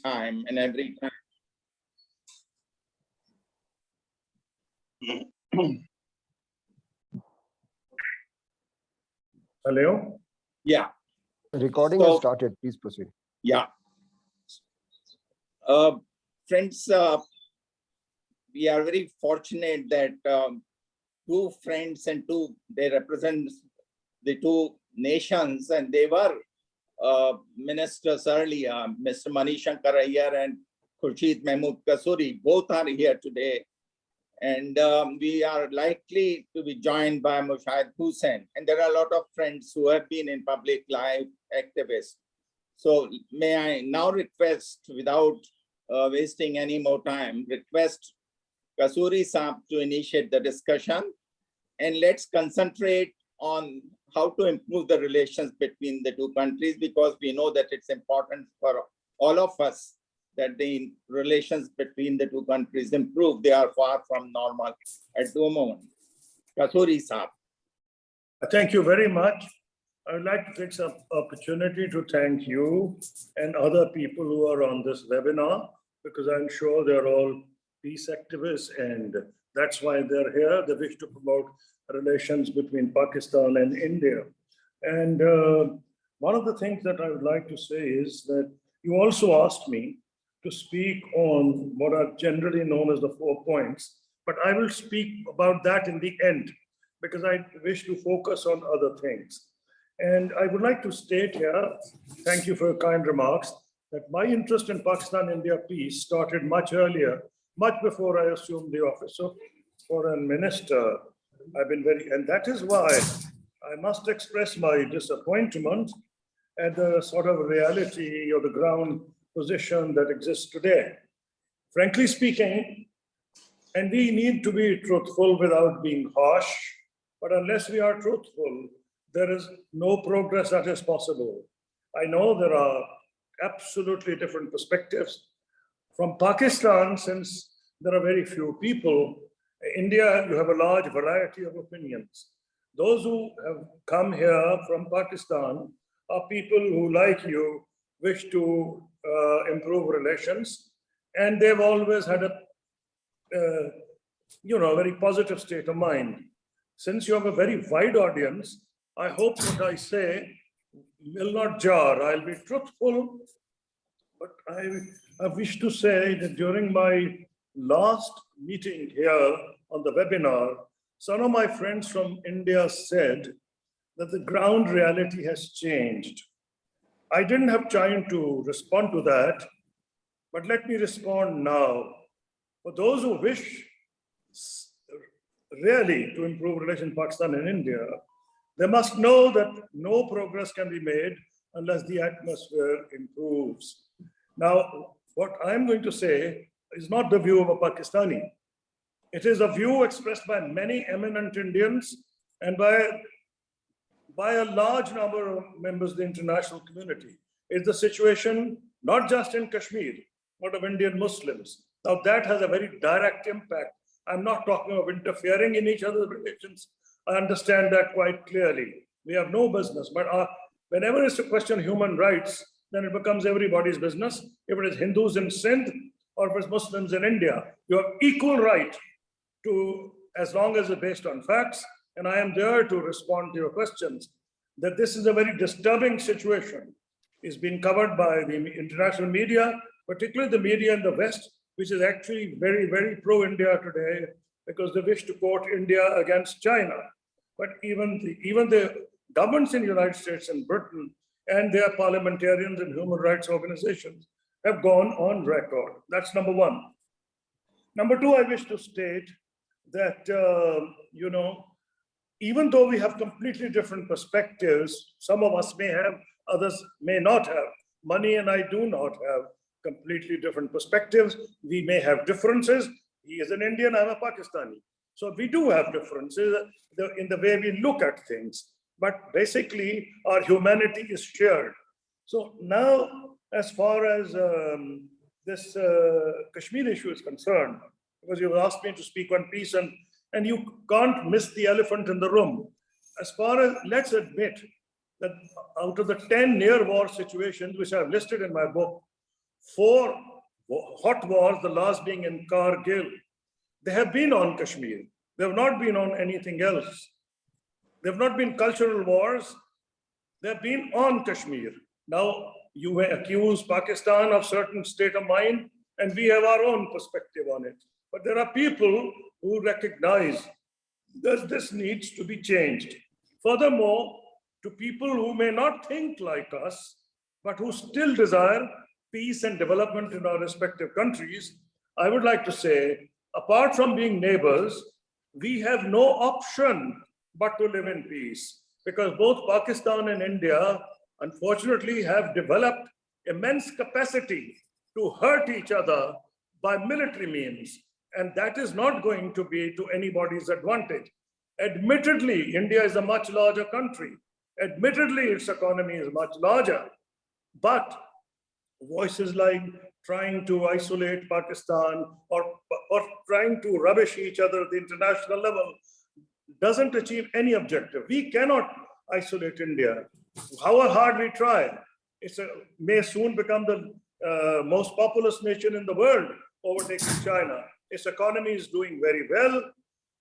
time and every time. Hello? Yeah. Recording has started. Please proceed. Yeah. Friends, we are very fortunate that two friends and they represent the two nations, and they were ministers earlier, Mr. Manish Shankar Iyer and Khurshid Mahmood Kasuri, both are here today. And we are likely to be joined by Mushahid Hussain. And there are a lot of friends who have been in public life activists. So may I now request, without wasting any more time, request Kasuri Saab to initiate the discussion. And let's concentrate on how to improve the relations between the two countries, because we know that it's important for all of us that the relations between the two countries improve. They are far from normal at the moment. Kasuri Saab. Thank you very much. I would like to take some opportunity to thank you and other people who are on this webinar, because I'm sure they're all peace activists, and that's why they're here. They wish to promote relations between Pakistan and India. And one of the things that I would like to say is that you also asked me to speak on what are generally known as the 4 points, but I will speak about that in the end, because I wish to focus on other things. And I would like to state here, thank you for your kind remarks, that my interest in Pakistan-India peace started much earlier, much before I assumed the office of foreign minister. And that is why I must express my disappointment at the sort of reality or the ground position that exists today. Frankly speaking, and we need to be truthful without being harsh, but unless we are truthful, there is no progress that is possible. I know there are absolutely different perspectives. From Pakistan, since there are very few people, India, you have a large variety of opinions. Those who have come here from Pakistan are people who, like you, wish to improve relations, and they've always had a very positive state of mind. Since you have a very wide audience, I hope what I say will not jar. I'll be truthful, but I wish to say that during my last meeting here on the webinar, some of my friends from India said that the ground reality has changed. I didn't have time to respond to that, but let me respond now. For those who wish really to improve relations Pakistan and India, they must know that no progress can be made unless the atmosphere improves. Now, what I'm going to say is not the view of a Pakistani. It is a view expressed by many eminent Indians and by a large number of members of the international community. It's the situation not just in Kashmir, but of Indian Muslims. Now that has a very direct impact. I'm not talking of interfering in each other's relations. I understand that quite clearly. We have no business, but whenever it's a question of human rights, then it becomes everybody's business. If it is Hindus in Sindh or if it's Muslims in India, you have equal right to, as long as it's based on facts, and I am there to respond to your questions, that this is a very disturbing situation. It's been covered by the international media, particularly the media in the West, which is actually very, very pro-India today, because they wish to quote India against China. But even the governments in the United States and Britain and their parliamentarians and human rights organizations have gone on record. That's number one. Number two, I wish to state that, even though we have completely different perspectives, some of us may have, others may not have. Mani and I do not have completely different perspectives. We may have differences. He is an Indian, I'm a Pakistani. So we do have differences in the way we look at things, but basically our humanity is shared. So now, as far as this Kashmir issue is concerned, because you've asked me to speak on peace, and you can't miss the elephant in the room. As far as, let's admit that out of the 10 near war situations, which I've listed in my book, 4 hot wars, the last being in Kargil. They have been on Kashmir. They have not been on anything else. They have not been cultural wars. They have been on Kashmir. Now, you may accuse Pakistan of certain state of mind, and we have our own perspective on it. But there are people who recognize that this needs to be changed. Furthermore, to people who may not think like us, but who still desire peace and development in our respective countries, I would like to say, apart from being neighbors, we have no option but to live in peace, because both Pakistan and India, unfortunately, have developed immense capacity to hurt each other by military means. And that is not going to be to anybody's advantage. Admittedly, India is a much larger country. Admittedly, its economy is much larger. But voices like trying to isolate Pakistan or trying to rubbish each other at the international level doesn't achieve any objective. We cannot isolate India. However hard we try, it may soon become the most populous nation in the world, overtaking China. Its economy is doing very well.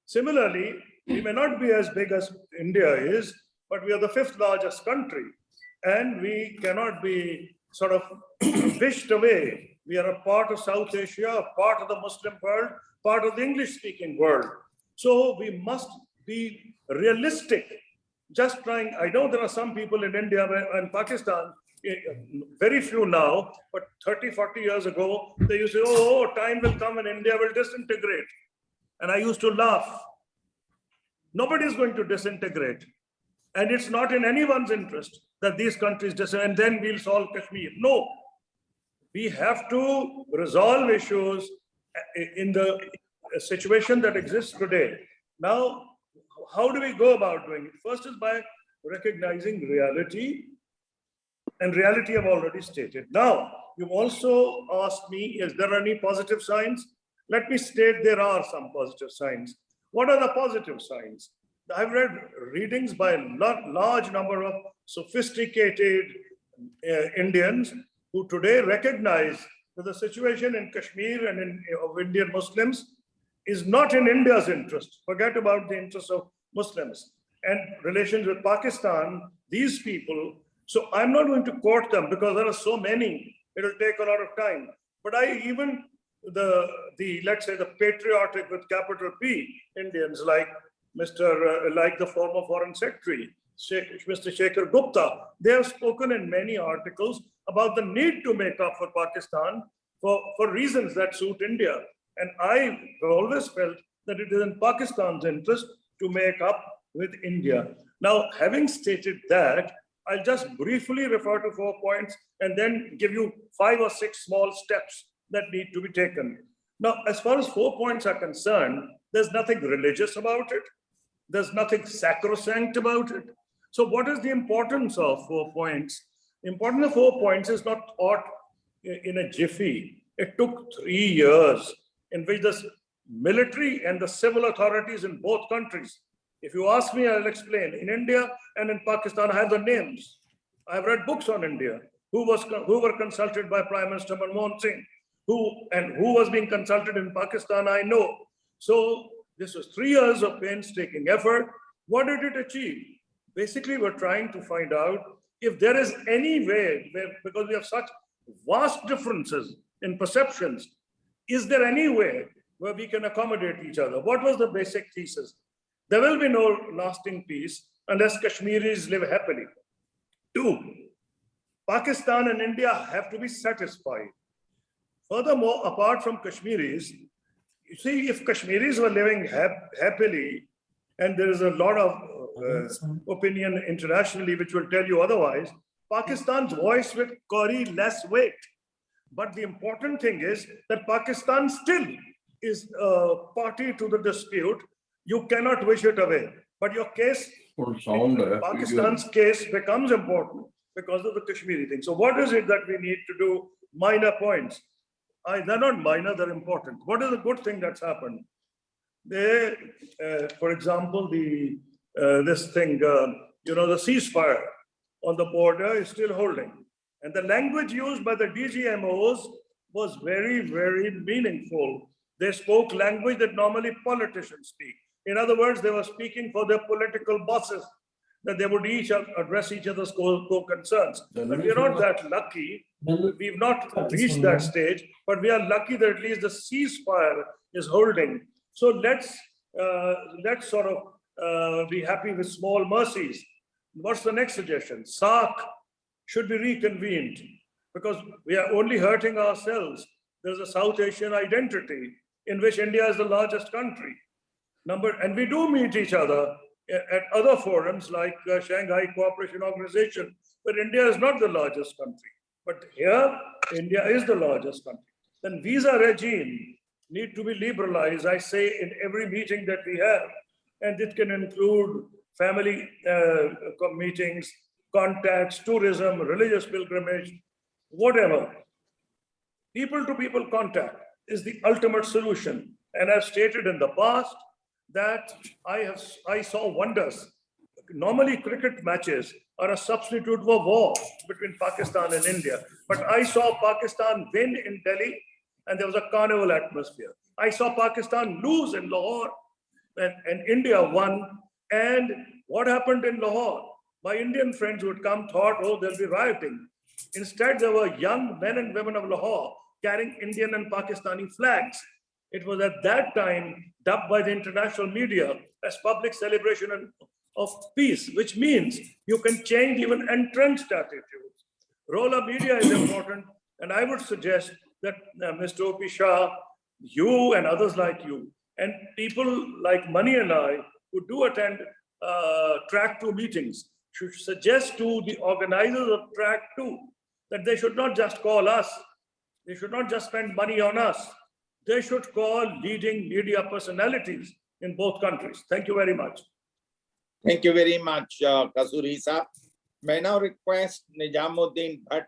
Similarly, we may not be as big as India is, but we are the 5th largest country, and we cannot be sort of wished away. We are a part of South Asia, a part of the Muslim world, part of the English-speaking world. So we must be realistic. Just trying, I know there are some people in India and Pakistan, very few now, but 30, 40 years ago, they used to say, oh, time will come and India will disintegrate. And I used to laugh. Nobody is going to disintegrate. And it's not in anyone's interest that these countries disintegrate and then we'll solve Kashmir. No. We have to resolve issues in the situation that exists today. Now, how do we go about doing it? First is by recognizing reality, and reality I've already stated. Now, you've also asked me, is there any positive signs? Let me state there are some positive signs. What are the positive signs? I've read readings by a large number of sophisticated Indians who today recognize that the situation in Kashmir and of Indian Muslims is not in India's interest. Forget about the interests of Muslims and relations with Pakistan, these people. So I'm not going to quote them because there are so many, it'll take a lot of time. But even let's say the patriotic with capital P Indians like like the former Foreign Secretary, Mr. Shekhar Gupta, they have spoken in many articles about the need to make up for Pakistan for reasons that suit India. And I have always felt that it is in Pakistan's interest to make up with India. Now, having stated that, I'll just briefly refer to 4 points and then give you 5 or 6 small steps that need to be taken. Now, as far as 4 points are concerned, there's nothing religious about it. There's nothing sacrosanct about it. So what is the importance of 4 points? The importance of 4 points is not taught in a jiffy. It took 3 years in which the military and the civil authorities in both countries, if you ask me, I'll explain. In India and in Pakistan, I have the names. I have read books on India. Who were consulted by Prime Minister Manmohan Singh, who was being consulted in Pakistan, I know. So this was 3 years of painstaking effort. What did it achieve? Basically, we're trying to find out if there is any way, because we have such vast differences in perceptions, is there any way where we can accommodate each other? What was the basic thesis? There will be no lasting peace unless Kashmiris live happily. 2, Pakistan and India have to be satisfied. Furthermore, apart from Kashmiris, you see, if Kashmiris were living happily, and there is a lot of opinion internationally which will tell you otherwise, Pakistan's voice will carry less weight. But the important thing is that Pakistan still is a party to the dispute. You cannot wish it away. But your case, Pakistan's case becomes important because of the Kashmiri thing. So what is it that we need to do? Minor points. They're not minor, they're important. What is the good thing that's happened? For example, the ceasefire on the border is still holding. And the language used by the DGMOs was very, very meaningful. They spoke language that normally politicians speak. In other words, they were speaking for their political bosses, that they would each address each other's co-concerns. But we're not that lucky. We've not reached that stage, but we are lucky that at least the ceasefire is holding. So let's sort of be happy with small mercies. What's the next suggestion? SARC should be reconvened because we are only hurting ourselves. There's a South Asian identity in which India is the largest country. And we do meet each other at other forums like Shanghai Cooperation Organization, but India is not the largest country. But here, India is the largest country. Then visa regime need to be liberalized, I say, in every meeting that we have. And it can include family meetings, contacts, tourism, religious pilgrimage, whatever. People-to-people contact is the ultimate solution. And I've stated in the past that I saw wonders. Normally, cricket matches are a substitute for war between Pakistan and India. But I saw Pakistan win in Delhi, and there was a carnival atmosphere. I saw Pakistan lose in Lahore, and India won. And what happened in Lahore? My Indian friends who had come thought, oh, there'll be rioting. Instead, there were young men and women of Lahore carrying Indian and Pakistani flags. It was at that time dubbed by the international media as public celebration of peace, which means you can change even entrenched attitudes. Role of media is important, and I would suggest that Mr. O.P. Shah, you and others like you, and people like Mani and I, who do attend Track 2 meetings, should suggest to the organizers of Track 2 that they should not just call us, they should not just spend money on us, they should call leading media personalities in both countries. Thank you very much. Thank you very much, Kasuri Saab. May I now request Nijamuddin Bhatt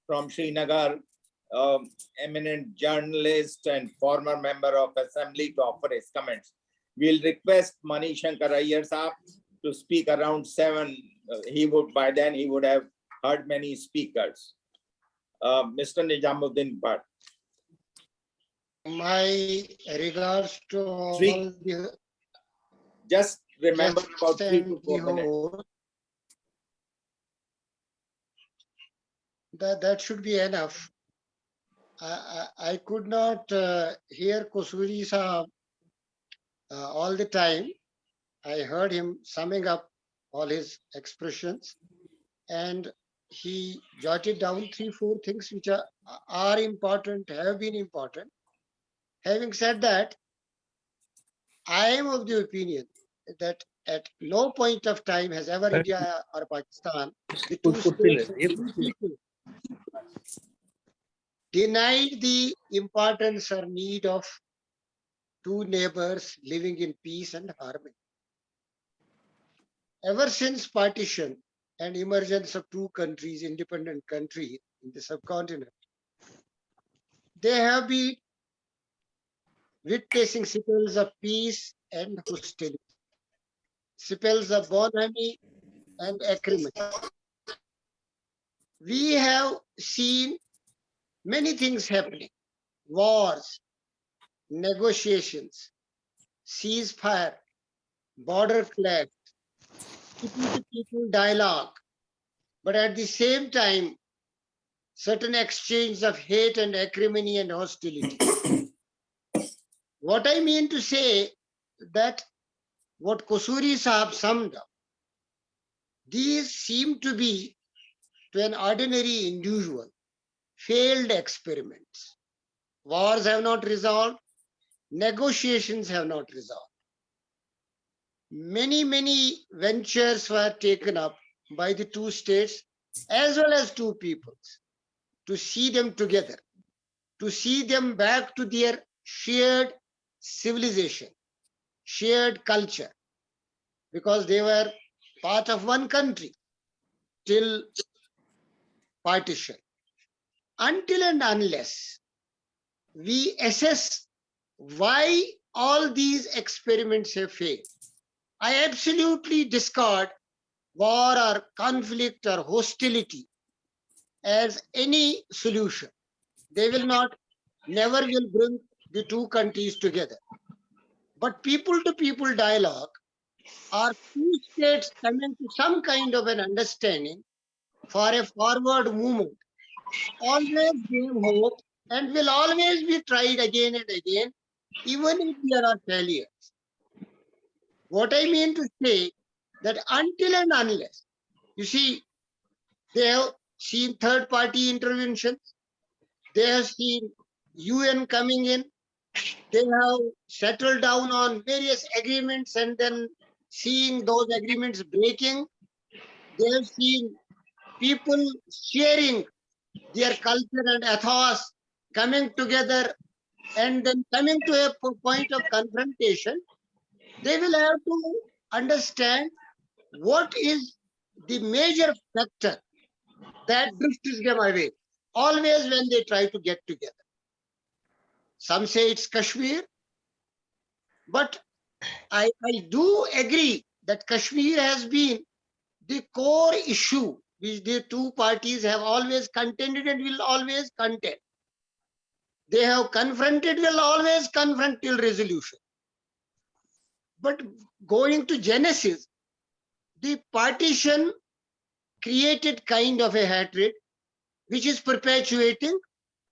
from Srinagar, eminent journalist and former member of Assembly, to offer his comments. We'll request Mani Shankar Iyer Saab to speak around 7. By then he would have heard many speakers. Mr. Nijamuddin Bhatt. My regards to all the. Just remember about 3 to 4 minutes. That should be enough. I could not hear Kasuri Saab all the time. I heard him summing up all his expressions, and he jotted down 3-4 things which are important, have been important. Having said that, I am of the opinion that at no point of time has ever India or Pakistan, the two states, denied the importance or need of two neighbors living in peace and harmony. Ever since partition and emergence of two countries, independent countries in the subcontinent, they have been witnessing spells of peace and hostility, spells of bonhomie and acrimony. We have seen many things happening: wars, negotiations, ceasefire, border clash, people-to-people dialogue, but at the same time, certain exchange of hate and acrimony and hostility. What I mean to say that what Kasuri Saab summed up, these seem to be, to an ordinary individual, failed experiments. Wars have not resolved, negotiations have not resolved. Many ventures were taken up by the two states as well as two peoples to see them together, to see them back to their shared civilization, shared culture, because they were part of one country till partition. Until and unless we assess why all these experiments have failed, I absolutely discard war or conflict or hostility as any solution. They will not, never will bring the two countries together. But people to people dialogue are two states coming to some kind of an understanding for a forward movement. Always give hope and will always be tried again and again, even if there are failures. What I mean to say that until and unless, you see, they have seen third party interventions, they have seen UN coming in, they have settled down on various agreements and then seeing those agreements breaking, they have seen people sharing their culture and ethos coming together and then coming to a point of confrontation. They will have to understand what is the major factor that drifts them away, always when they try to get together. Some say it's Kashmir, but I do agree that Kashmir has been the core issue which the two parties have always contended and will always contend. They have confronted, will always confront till resolution. But going to Genesis, the partition created kind of a hatred which is perpetuating,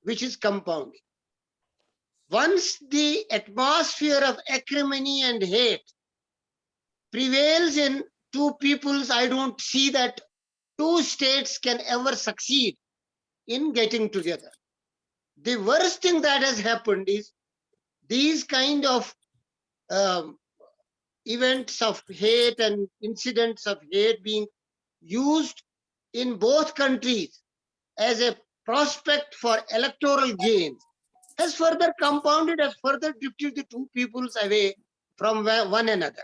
which is compounding. Once the atmosphere of acrimony and hate prevails in two peoples, I don't see that two states can ever succeed in getting together. The worst thing that has happened is these kind of events of hate and incidents of hate being used in both countries as a prospect for electoral gains has further compounded, has further drifted the two peoples away from one another.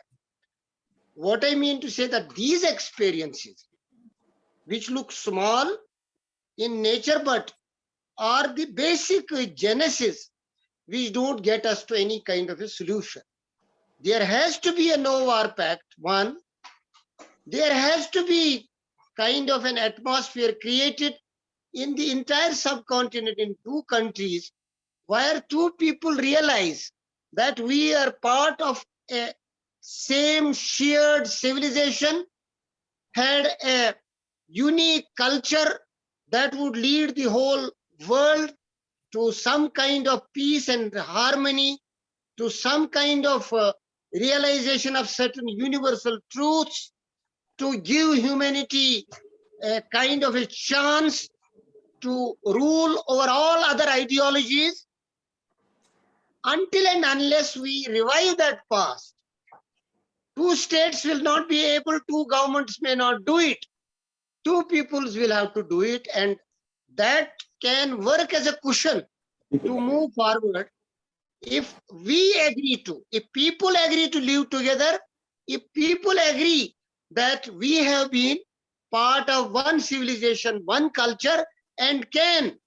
What I mean to say that these experiences, which look small in nature, but are the basic genesis which don't get us to any kind of a solution. There has to be a no war pact, one. There has to be kind of an atmosphere created in the entire subcontinent in two countries where two people realize that we are part of a same shared civilization, had a unique culture that would lead the whole world to some kind of peace and harmony, to some kind of realization of certain universal truths, to give humanity a kind of a chance to rule over all other ideologies. Until and unless we revive that past, two states will not be able, two governments may not do it. Two peoples will have to do it, and that can work as a cushion to move forward. If we agree to, if people agree to live together, if people agree that we have been part of one civilization, one culture, and can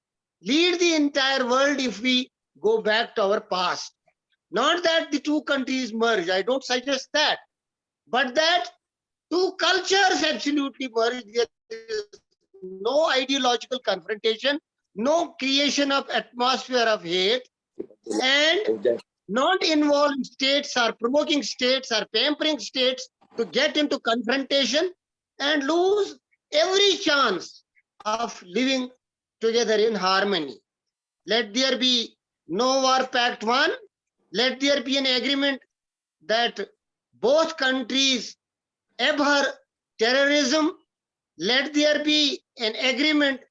lead the entire world if we go back to our past. Not that the two countries merge, I don't suggest that, but that two cultures absolutely merge. There is no ideological confrontation, no creation of atmosphere of hate, and not involving states or provoking states or pampering states to get into confrontation and lose every chance of living together in harmony. Let there be no war pact one. Let there be an agreement that both countries abhor terrorism. Let there be an agreement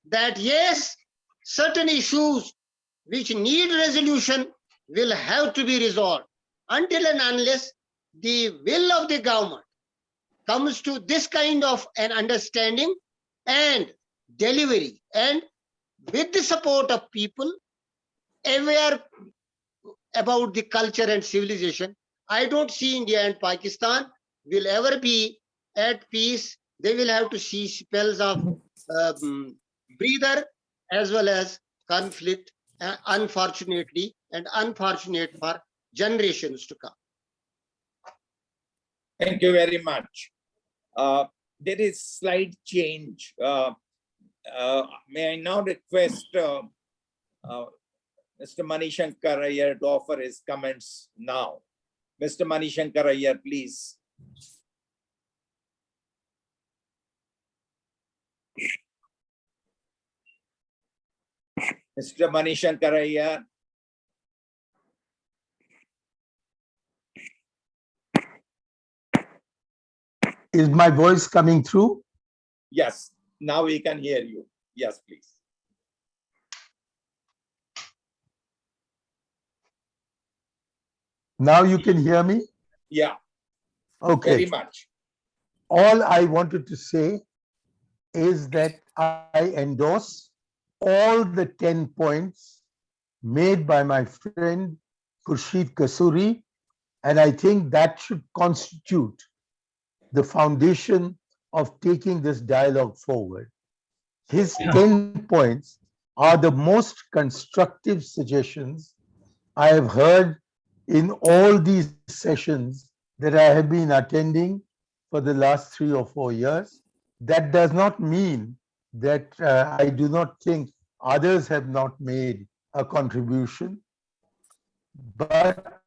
that yes, certain issues which need resolution will have to be resolved. Until and unless the will of the government comes to this kind of an understanding and delivery, and with the support of people aware about the culture and civilization, I don't see India and Pakistan will ever be at peace. They will have to see spells of breather as well as conflict, unfortunately, and unfortunate for generations to come. Thank you very much. There is slight change May I now request Mr. Manishankar Iyer to offer his comments now. Mr. Manishankar Iyer, please. Mr. Manishankar Iyer. Is my voice coming through? Yes, now we can hear you. Yes, please. Now you can hear me? Yeah, Okay. very much. All I wanted to say is that I endorse all the 10 points made by my friend Khurshid Kasuri, and I think that should constitute the foundation of taking this dialogue forward. His 10 points are the most constructive suggestions I have heard in all these sessions that I have been attending for the last 3 or 4 years. That does not mean that I do not think others have not made a contribution, but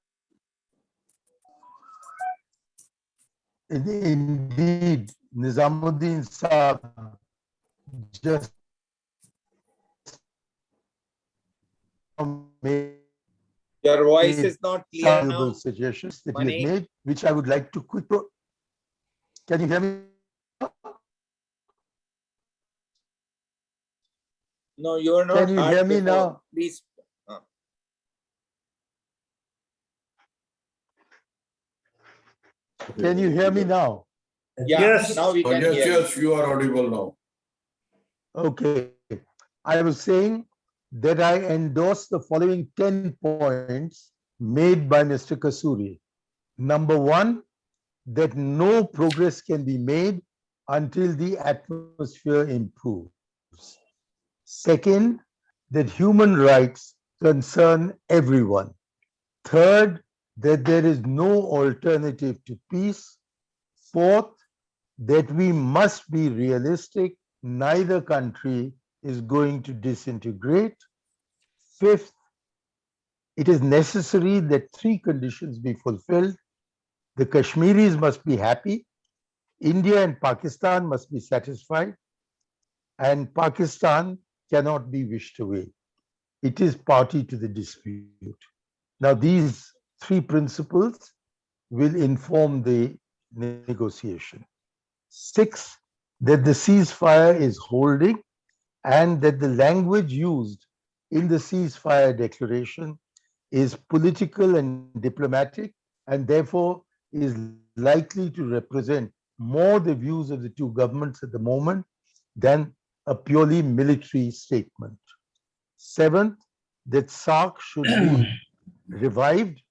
indeed, Nizamuddin Saab just made Your voice is not clear now. suggestions that you Mani. have made, which I would like to quickly. Can you hear me? No, you are not. Can you heard hear me before. now? Please. Can you hear me now? Yeah, Yes. now we can Yes, hear you. yes, you are audible now. Okay. I was saying that I endorse the following 10 points made by Mr. Kasuri. Number one, that no progress can be made until the atmosphere improves. Second, that human rights concern everyone. Third, that there is no alternative to peace. Fourth, that we must be realistic. Neither country is going to disintegrate. Fifth, it is necessary that 3 conditions be fulfilled. The Kashmiris must be happy. India and Pakistan must be satisfied. And Pakistan cannot be wished away. It is party to the dispute. Now, these 3 principles will inform the negotiation. 6, that the ceasefire is holding and that the language used in the ceasefire declaration is political and diplomatic and therefore is likely to represent more the views of the 2 governments at the moment than a purely military statement. 7th, that SARC should be revived.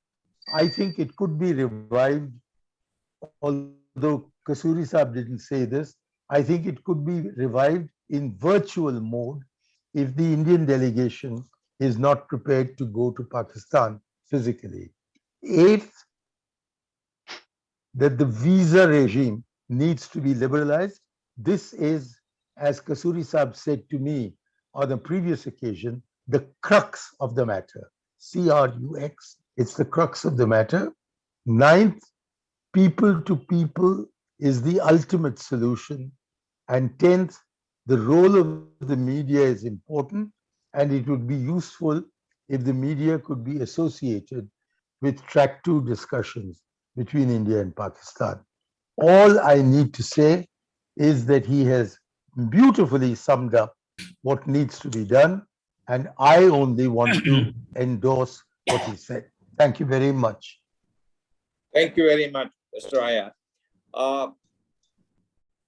I think it could be revived, although Kasuri Saab didn't say this. I think it could be revived in virtual mode if the Indian delegation is not prepared to go to Pakistan physically. 8th, that the visa regime needs to be liberalized. This is, as Kasuri Saab said to me on a previous occasion, the crux of the matter. CRUX, it's the crux of the matter. 9th, people to people is the ultimate solution. And 10th, the role of the media is important, and it would be useful if the media could be associated with track 2 discussions between India and Pakistan. All I need to say is that he has beautifully summed up what needs to be done, and I only want to endorse what he said. Thank you very much. Thank you very much, Mr. Iyer.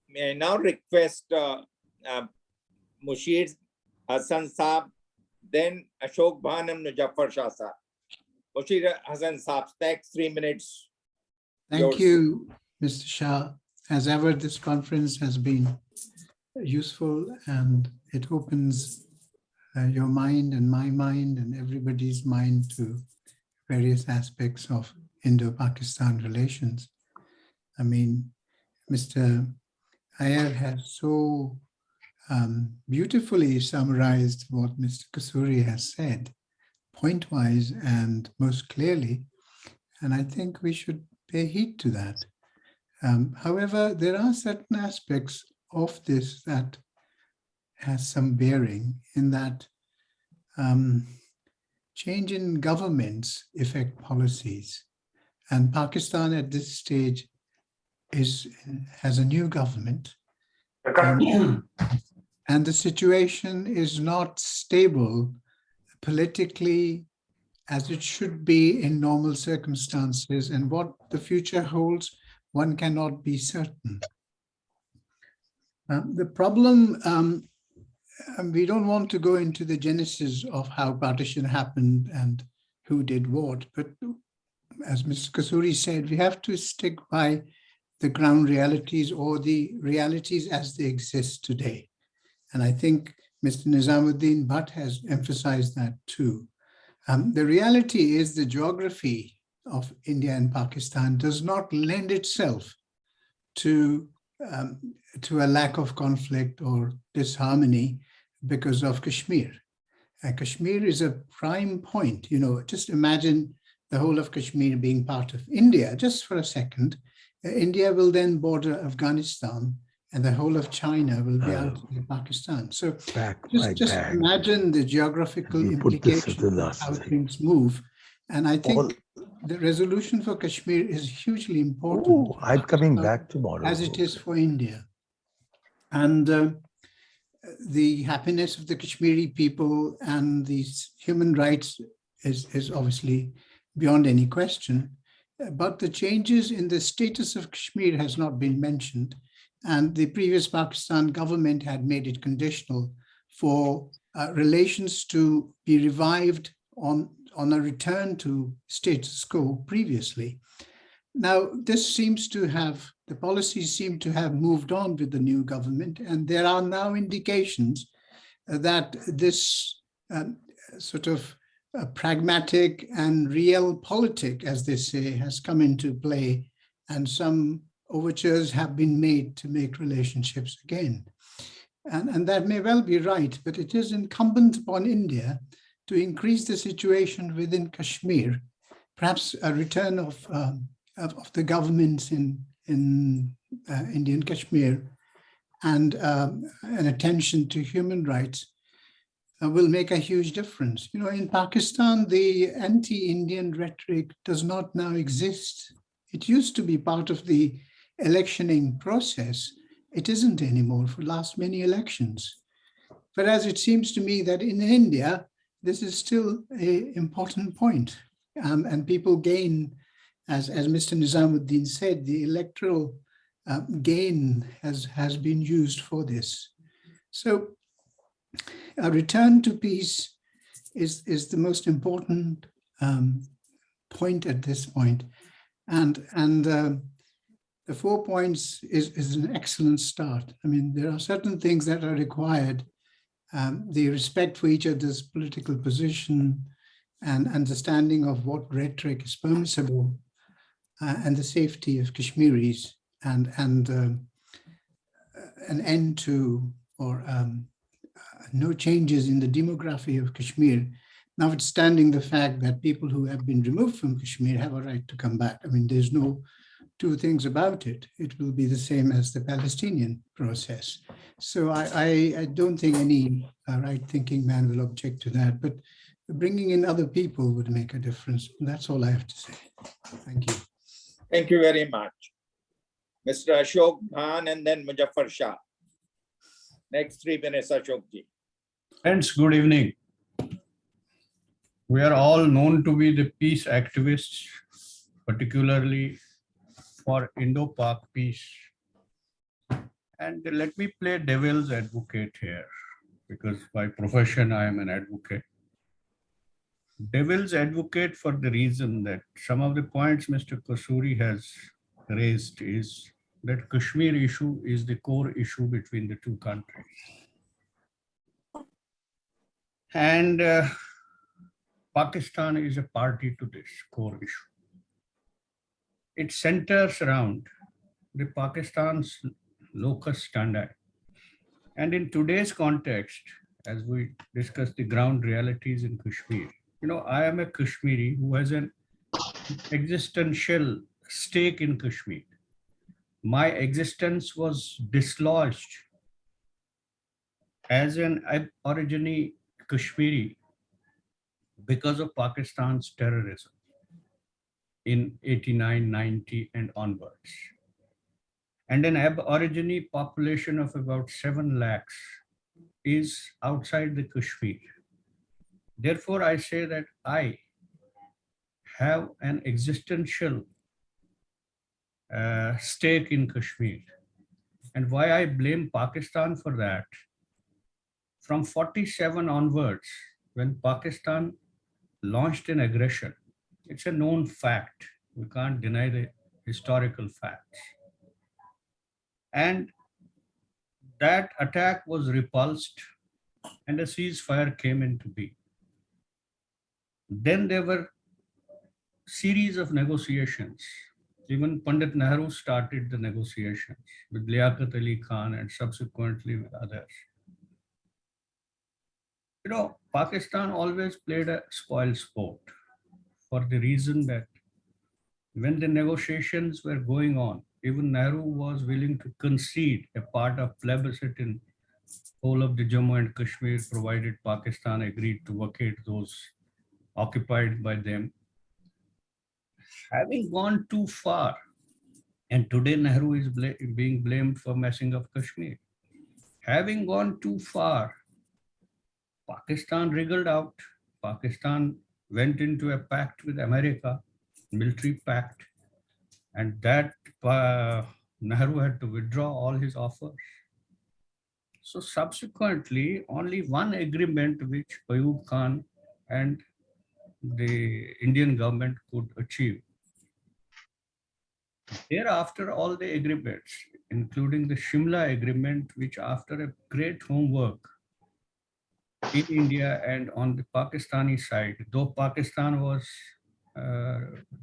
May I now request Mushir Hassan Saab, then Ashok Bhanam Muzaffar Shah Saab. Mushir Hassan Saab, takes 3 minutes. Thank you, Mr. Shah. As ever, this conference has been useful and it opens your mind and my mind and everybody's mind to various aspects of Indo-Pakistan relations. I mean, Mr. Iyer has so beautifully summarized what Mr. Kasuri has said, point-wise and most clearly, and I think we should pay heed to that. However, there are certain aspects of this that has some bearing in that change in governments affect policies. And Pakistan at this stage has a new government. And the situation is not stable politically as it should be in normal circumstances. And what the future holds, one cannot be certain. The problem, we don't want to go into the genesis of how partition happened and who did what, but as Mr. Kasuri said, we have to stick by the ground realities or the realities as they exist today. And I think Mr. Nizamuddin Bhatt has emphasized that too. The reality is the geography of India and Pakistan does not lend itself to a lack of conflict or disharmony because of Kashmir. Kashmir is a prime point. Just imagine the whole of Kashmir being part of India, just for a second. India will then border Afghanistan and the whole of China will be outside Pakistan. So just imagine the geographical implications of how things move. And I think the resolution for Kashmir is hugely important. I'm coming back tomorrow. As it is for India. And the happiness of the Kashmiri people and these human rights is obviously beyond any question. But the changes in the status of Kashmir has not been mentioned. And the previous Pakistan government had made it conditional for relations to be revived on a return to status quo previously. Now, the policies seem to have moved on with the new government, and there are now indications that this sort of pragmatic and realpolitik, as they say, has come into play, and some overtures have been made to make relationships again. And that may well be right, but it is incumbent upon India to increase the situation within Kashmir, perhaps a return of the governments in Indian Kashmir and an attention to human rights will make a huge difference. In Pakistan, the anti-Indian rhetoric does not now exist. It used to be part of the electioning process. It isn't anymore for the last many elections. Whereas it seems to me that in India, this is still an important point. And people gain, as Mr. Nizamuddin said, the electoral gain has been used for this. So a return to peace is the most important point at this point. And the 4 points is an excellent start. I mean, there are certain things that are required. The respect for each other's political position and understanding of what rhetoric is permissible and the safety of Kashmiris and an end to or no changes in the demography of Kashmir, notwithstanding the fact that people who have been removed from Kashmir have a right to come back. I mean, there's no two things about it. It will be the same as the Palestinian process. So I don't think any right-thinking man will object to that, but bringing in other people would make a difference. That's all I have to say. Thank you. Thank you very much. Mr. Ashok Khan and then Muzaffar Shah. Next 3 minutes, Ashok ji. Friends, good evening. We are all known to be the peace activists, particularly for Indo-Pak peace. And let me play devil's advocate here, because by profession I am an advocate. Devil's advocate for the reason that some of the points Mr. Kasuri has raised is that Kashmir issue is the core issue between the two countries. And Pakistan is a party to this core issue. It centers around the Pakistan's locus standi, And in today's context, as we discuss the ground realities in Kashmir, I am a Kashmiri who has an existential stake in Kashmir. My existence was dislodged as an Aborigine Kashmiri because of Pakistan's terrorism in 89, 90 and onwards. And an Aborigine population of about 7 lakhs is outside the Kashmir. Therefore, I say that I have an existential stake in Kashmir. And why I blame Pakistan for that, from 47 onwards, when Pakistan launched an aggression, it's a known fact. We can't deny the historical facts. And that attack was repulsed and a ceasefire came into being. Then there were series of negotiations. Even Pandit Nehru started the negotiations with Liaquat Ali Khan and subsequently with others. Pakistan always played a spoil sport for the reason that when the negotiations were going on, even Nehru was willing to concede a part of plebiscite in whole of the Jammu and Kashmir, provided Pakistan agreed to vacate those occupied by them. Having gone too far, and today Nehru is being blamed for messing up Kashmir. Having gone too far, Pakistan wriggled out. Pakistan went into a pact with America, military pact, and that Nehru had to withdraw all his offers. So subsequently, only one agreement which Ayub Khan and the Indian government could achieve. Thereafter, all the agreements, including the Shimla agreement, which after a great homework in India and on the Pakistani side, though Pakistan was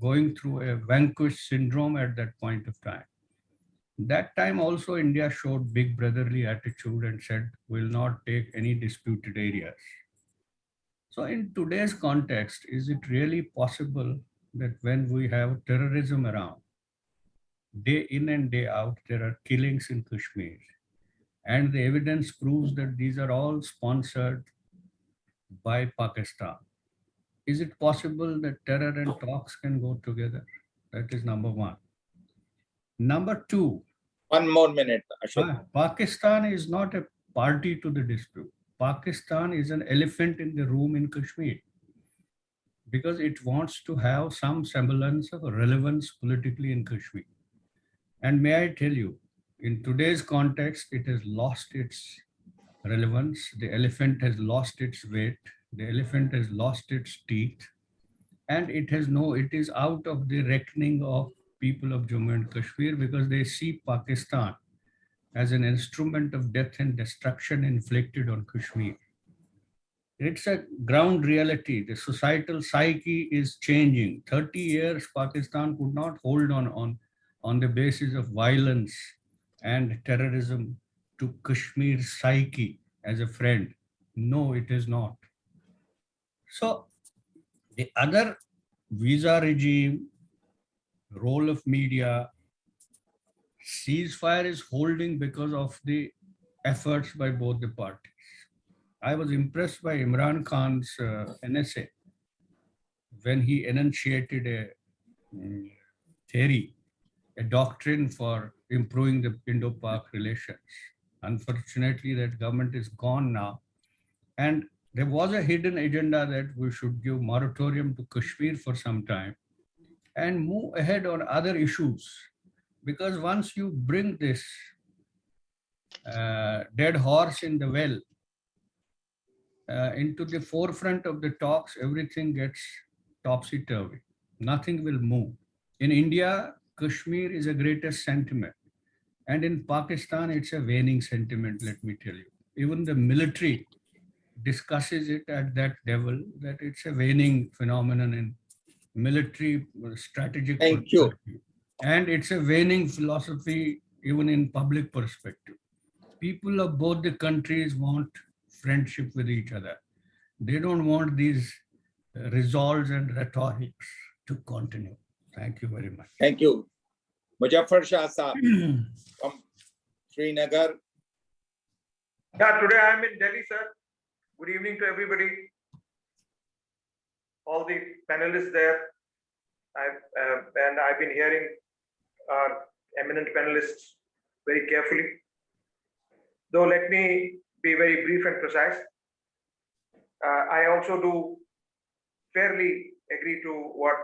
going through a vanquished syndrome at that point of time. That time also India showed big brotherly attitude and said, we'll not take any disputed areas. So in today's context, is it really possible that when we have terrorism around, day in and day out, there are killings in Kashmir, and the evidence proves that these are all sponsored by Pakistan? Is it possible that terror and talks can go together? That is number one. Number two, 1 more minute, Ashok. Pakistan is not a party to the dispute. Pakistan is an elephant in the room in Kashmir because it wants to have some semblance of relevance politically in Kashmir. And may I tell you, in today's context, it has lost its relevance. The elephant has lost its weight. The elephant has lost its teeth. And it is out of the reckoning of people of Jammu and Kashmir because they see Pakistan as an instrument of death and destruction inflicted on Kashmir. It's a ground reality. The societal psyche is changing. 30 years, Pakistan could not hold on the basis of violence and terrorism to Kashmir's psyche as a friend. No, it is not. So the other visa regime, role of media, ceasefire is holding because of the efforts by both the parties. I was impressed by Imran Khan's NSA when he enunciated a theory, a doctrine for improving the Indo-Pak relations. Unfortunately, that government is gone now. And there was a hidden agenda that we should give moratorium to Kashmir for some time and move ahead on other issues. Because once you bring this dead horse in the well into the forefront of the talks, everything gets topsy-turvy. Nothing will move. In India, Kashmir is a greatest sentiment. And in Pakistan, it's a waning sentiment, let me tell you. Even the military discusses it at that level, that it's a waning phenomenon in military strategic Thank you. perspective. And it's a waning philosophy even in public perspective. people of both the countries want friendship with each other. They don't want these resolves and rhetorics to continue. Thank you very much. Thank you. Muzaffar Shah Saab from Srinagar. Yeah, today I am in Delhi, sir. Good evening to everybody. All the panelists there. I've been hearing our eminent panelists very carefully. Though let me be very brief and precise. I also do fairly agree to what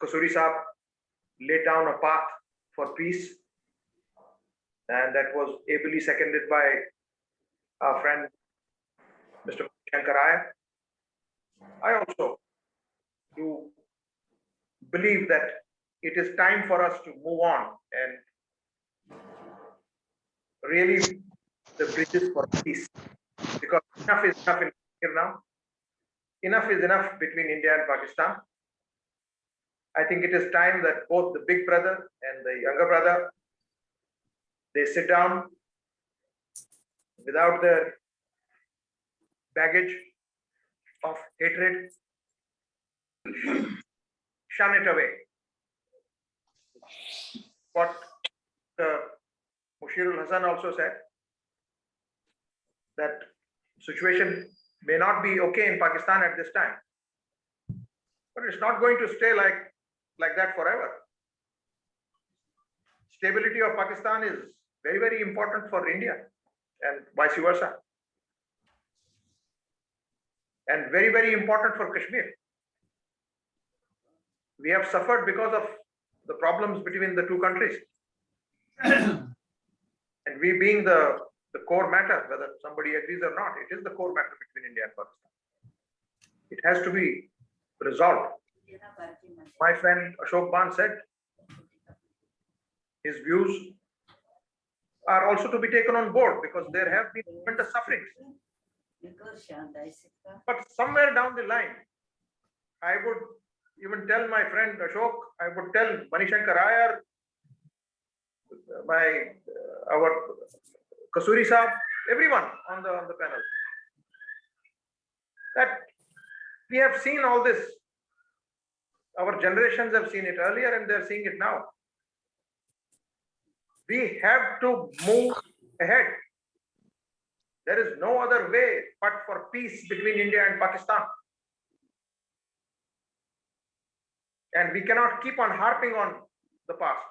Kasuri Saab laid down a path for peace, and that was ably seconded by our friend Mr. Shankaraya. I also do believe that it is time for us to move on and really the bridges for peace, because enough is enough in here now. Enough is enough between India and Pakistan. I think it is time that both the big brother and the younger brother, they sit down without their baggage of hatred, shun it away. What Mushirul Hasan also said, that situation may not be okay in Pakistan at this time, but it's not going to stay like that forever. Stability of Pakistan is very, very important for India and vice versa. And very, very important for Kashmir. We have suffered because of the problems between the two countries. And we being the core matter, whether somebody agrees or not, it is the core matter between India and Pakistan. It has to be resolved. My friend Ashok Ban said his views are also to be taken on board, because there have been tremendous sufferings. But somewhere down the line, I would even tell my friend Ashok, I would tell Manishankar Iyer, our Kasuri Saab, everyone on the panel, that we have seen all this. Our generations have seen it earlier and they're seeing it now. We have to move ahead. There is no other way but for peace between India and Pakistan. And we cannot keep on harping on the past.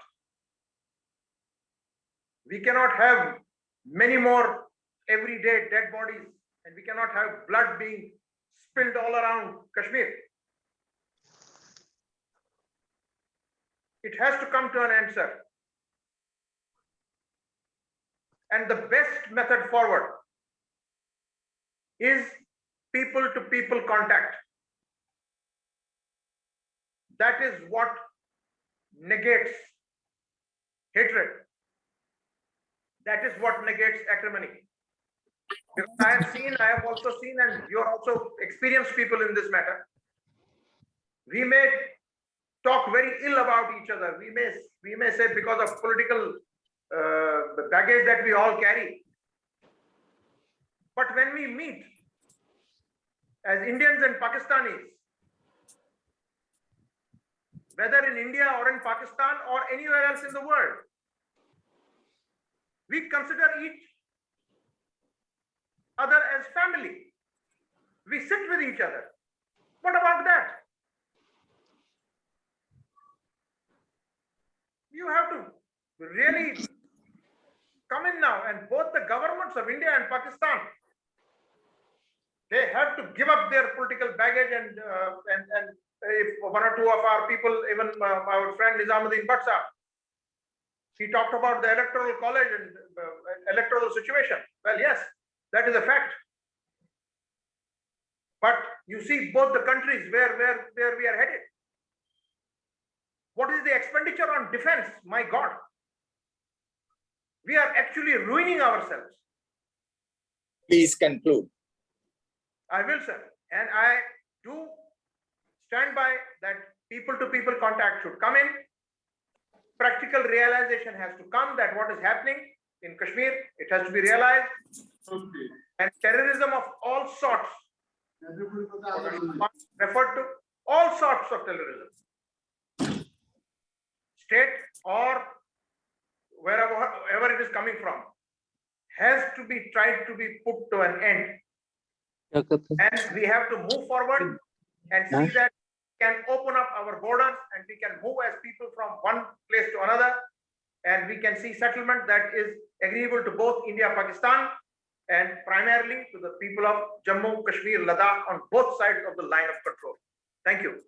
We cannot have many more everyday dead bodies, and we cannot have blood being spilled all around Kashmir. It has to come to an end, sir. And the best method forward is people-to-people contact. That is what negates hatred. That is what negates acrimony. Because I have also seen, and you're also experienced people in this matter. We may talk very ill about each other. We may say because of political baggage that we all carry. But when we meet as Indians and Pakistanis, whether in India or in Pakistan or anywhere else in the world, we consider each other as family. We sit with each other. What about that? You have to really come in now, and both the governments of India and Pakistan, they have to give up their political baggage, and if one or two of our people, even our friend Nizamuddin Bhatt, he talked about the electoral college and electoral situation. Well, yes, that is a fact. But you see both the countries where we are headed. What is the expenditure on defense? My God. We are actually ruining ourselves. Please conclude. I will, sir. And I do stand by that people-to-people contact should come in. Practical realization has to come that what is happening in Kashmir. It has to be realized. And terrorism of all sorts, referred to all sorts of terrorism, state or wherever it is coming from, has to be tried to be put to an end. And we have to move forward and see that we can open up our borders and we can move as people from one place to another, and we can see settlement that is agreeable to both India, Pakistan, and primarily to the people of Jammu, Kashmir, Ladakh on both sides of the line of control. Thank you.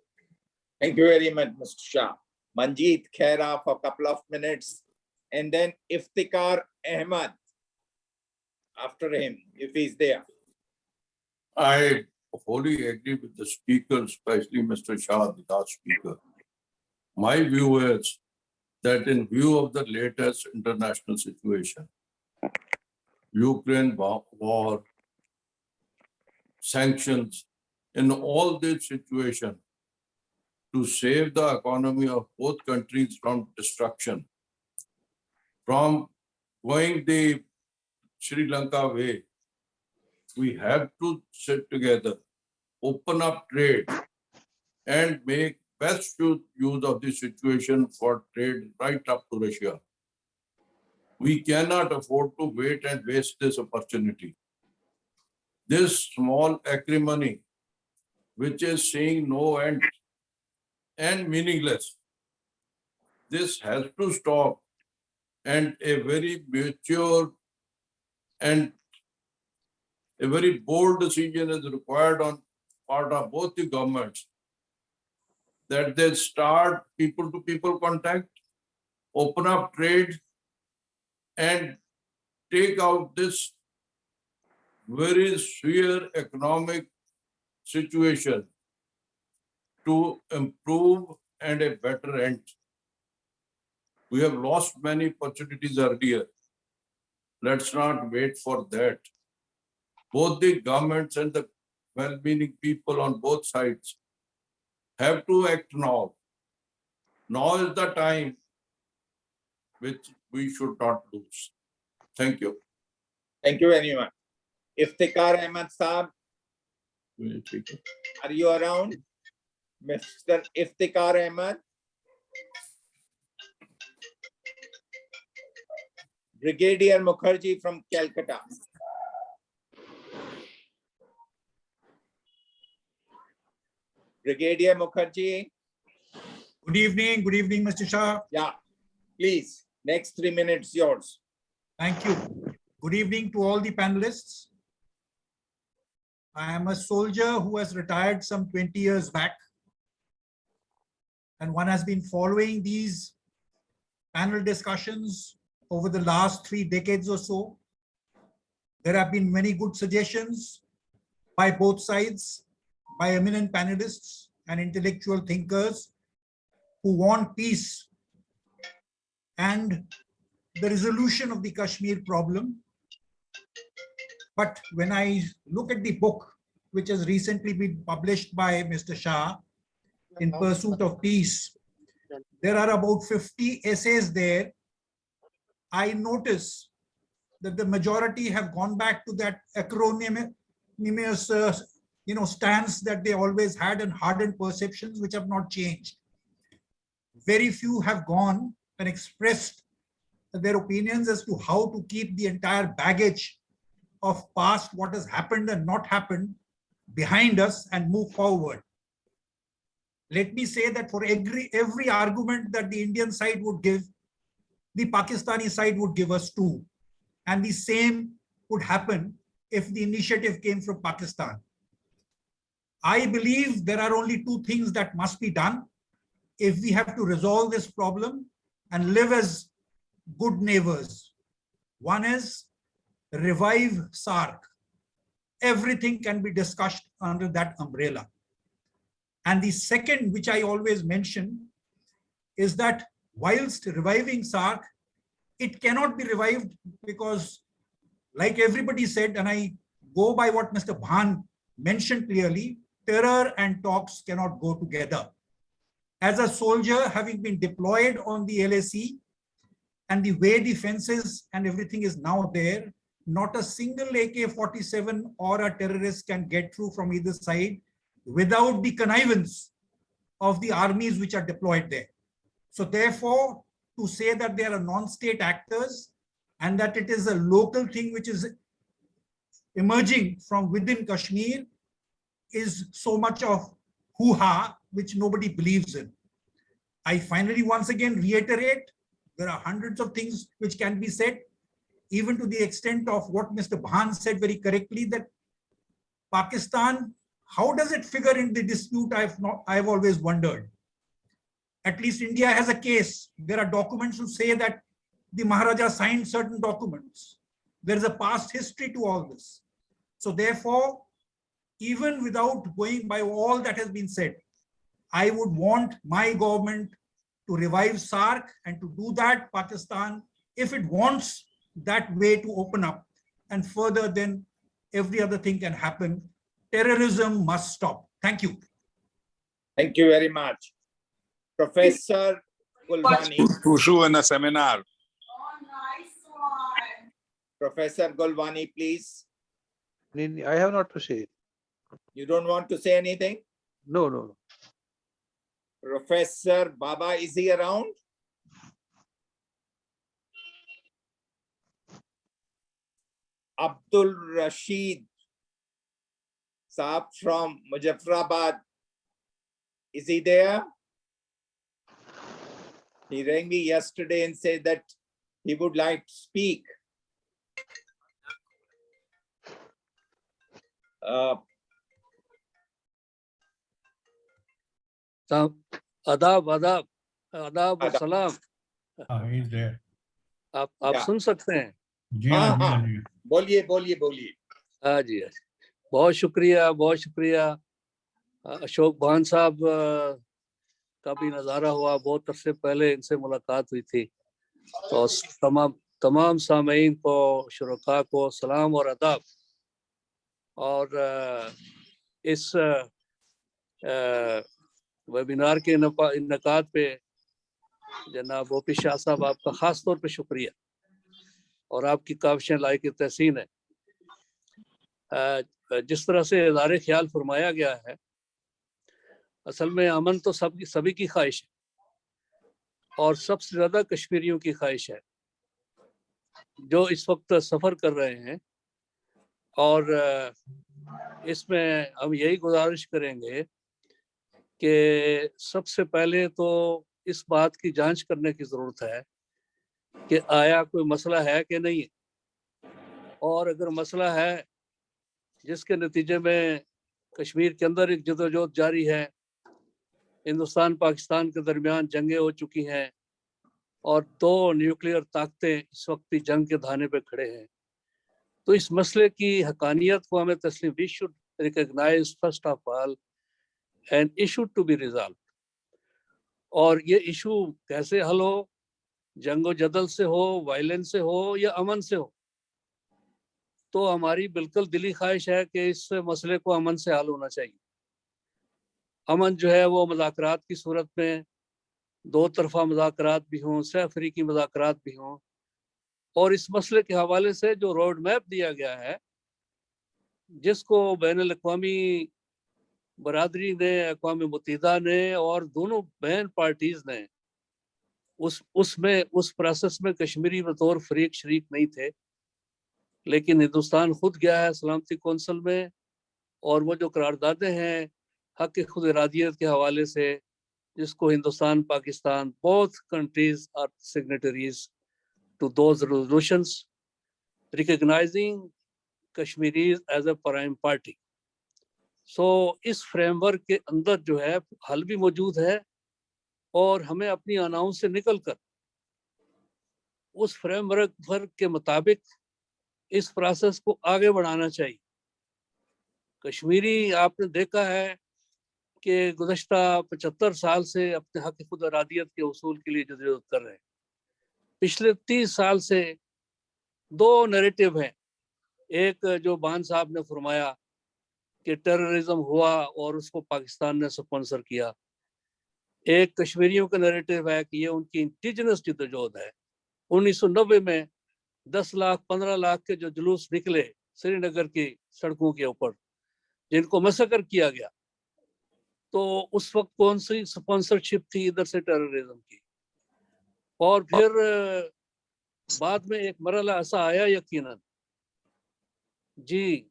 Thank you very much, Mr. Shah. Manjeet Khaira for a couple of minutes, and then Iftikhar Ahmed after him, if he's there. I wholly agree with the speaker, especially Mr. Shah, the last speaker. My view is that in view of the latest international situation, Ukraine war, sanctions, in all this situation, to save the economy of both countries from destruction, from going the Sri Lanka way, we have to sit together, open up trade, and make best use of the situation for trade right up to Russia. We cannot afford to wait and waste this opportunity. This small acrimony, which is seeing no end and meaningless, this has to stop, and a very mature and a very bold decision is required on part of both the governments, that they start people-to-people contact, open up trade, and take out this very severe economic situation to improve and a better end. We have lost many opportunities earlier. Let's not wait for that. Both the governments and the well-meaning people on both sides have to act now. Now is the time which we should not lose. Thank you. Thank you very much. Iftikhar Ahmed Saab, are you around? Mr. Iftikhar Ahmed? Brigadier Mukherjee from Calcutta. Brigadier Mukherjee. Good evening, Mr. Shah. Yeah, please, next 3 minutes yours. Thank you. Good evening to all the panelists. I am a soldier who has retired some 20 years back, and one has been following these panel discussions over the last 3 decades or so. There have been many good suggestions by both sides, by eminent panelists and intellectual thinkers who want peace and the resolution of the Kashmir problem. But when I look at the book, which has recently been published by Mr. Shah, In Pursuit of Peace, there are about 50 essays there. I notice that the majority have gone back to that acronymous stance that they always had and hardened perceptions which have not changed. Very few have gone and expressed their opinions as to how to keep the entire baggage of past, what has happened and not happened, behind us and move forward. Let me say that for every argument that the Indian side would give, the Pakistani side would give us 2. And the same would happen if the initiative came from Pakistan. I believe there are only 2 things that must be done if we have to resolve this problem and live as good neighbors. One is revive SAARC. Everything can be discussed under that umbrella. And the second, which I always mention, is that whilst reviving SAARC, it cannot be revived because, like everybody said, and I go by what Mr. Bhan mentioned clearly, terror and talks cannot go together. As a soldier, having been deployed on the LAC, and the way the fences and everything is now there, not a single AK-47 or a terrorist can get through from either side without the connivance of the armies which are deployed there. So therefore, to say that they are non-state actors and that it is a local thing which is emerging from within Kashmir is so much of hoo-ha which nobody believes in. I finally once again reiterate, there are hundreds of things which can be said, even to the extent of what Mr. Bhan said very correctly, that Pakistan, how does it figure in the dispute? I've always wondered. At least India has a case. There are documents to say that the Maharaja signed certain documents. There is a past history to all this. So therefore, even without going by all that has been said, I would want my government to revive SARC, and to do that, Pakistan, if it wants that way to open up, and further, then every other thing can happen. Terrorism must stop. Thank you. Thank you very much. Professor Gulwani. Wushu in a seminar. Professor Gulwani, please. I have not to say. You don't want to say anything? No, no, no. Professor Baba, is he around? Abdul Rashid Saab from Muzaffarabad, is he there? He rang me yesterday and said that he would like to speak. आदाब आदाब आदाब और सलाम। He's there. आप Yeah. सुन सकते हैं? जी हाँ, जी हाँ, जी। बोलिए बोलिए बोलिए। हाँ जी, बहुत शुक्रिया। अशोक भान साहब का भी नज़ारा हुआ, बहुत अरसे पहले इनसे मुलाकात हुई थी। तो तमाम सामीन को, शुरका को सलाम और अदाब। और इस वेबिनार के इनकाद पे जनाब ओपी शाह साहब, आपका ख़ास तौर पे शुक्रिया, और आपकी काविशें लायक तहसीन है। जिस तरह से इज़हार ख्याल फरमाया गया है, असल में अमन तो सभी की ख्वाहिश है, और सबसे ज़्यादा कश्मीरियों की ख्वाहिश है जो इस वक्त सफ़र कर रहे हैं। और इसमें हम यही गुजारिश करेंगे कि सबसे पहले तो इस बात की जांच करने की ज़रूरत है कि आया कोई मसला है कि नहीं है, और अगर मसला है जिसके नतीजे में कश्मीर के अंदर एक जदोजहद जारी है, हिंदुस्तान पाकिस्तान के दरमियान जंगें हो चुकी हैं और दो न्यूक्लियर ताकतें इस वक्त भी जंग के धाने पे खड़े हैं, तो इस मसले की हकानियत को हमें तस्लीम, we should recognize first of all and issue to be resolve. और ये इशू कैसे हल हो, जंगो जदल से हो, वायलेंस से हो या अमन से हो, तो हमारी बिल्कुल दिली ख्वाहिश है कि इस मसले को अमन से हल होना चाहिए। अमन जो है वो मुज़ाकरात की सूरत में, दो तरफा मुज़ाकरात भी हों, सह अफ्रीकी मुज़ाकरात भी हों, और इस मसले के हवाले से जो रोड मैप दिया गया है, जिसको बैनुल अक़वामी बरादरी ने, अक़वाम मुत्तहिदा ने और दोनों बहन पार्टीज़ ने, उस प्रोसेस में कश्मीरी बतौर फरीक शरीक नहीं थे, लेकिन हिंदुस्तान खुद गया है सलामती कौंसिल में, और वो जो करारदादें हैं हक खुद इरादियत के हवाले से, जिसको Hindustan Pakistan both countries are signatories to those resolutions recognizing Kashmiris as a prime party. So इस फ्रेमवर्क के अंदर जो है हल भी मौजूद है, और हमें अपनी अनाउंस से निकलकर उस फ्रेमवर्क के मुताबिक इस प्रोसेस को आगे बढ़ाना चाहिए। कश्मीरी आपने देखा है कि गुज़श्ता 75 साल से अपने हक खुद इरादियत के उसूल के लिए जदोजहद कर रहे हैं। पिछले 30 साल से दो नैरेटिव हैं, एक जो बान साहब ने फरमाया कि टेररिज्म हुआ और उसको पाकिस्तान ने स्पॉन्सर किया, एक कश्मीरियों का नैरेटिव है कि ये उनकी इंडिजिनस जदोजहद है, 1990 में 10 लाख 15 लाख के जो जुलूस निकले श्रीनगर की सड़कों के ऊपर, जिनको मैसेकर किया गया, तो उस वक्त कौन सी स्पॉन्सरशिप थी इधर से टेररिज्म की। और फिर बाद में एक मरहला ऐसा आया यकीनन। जी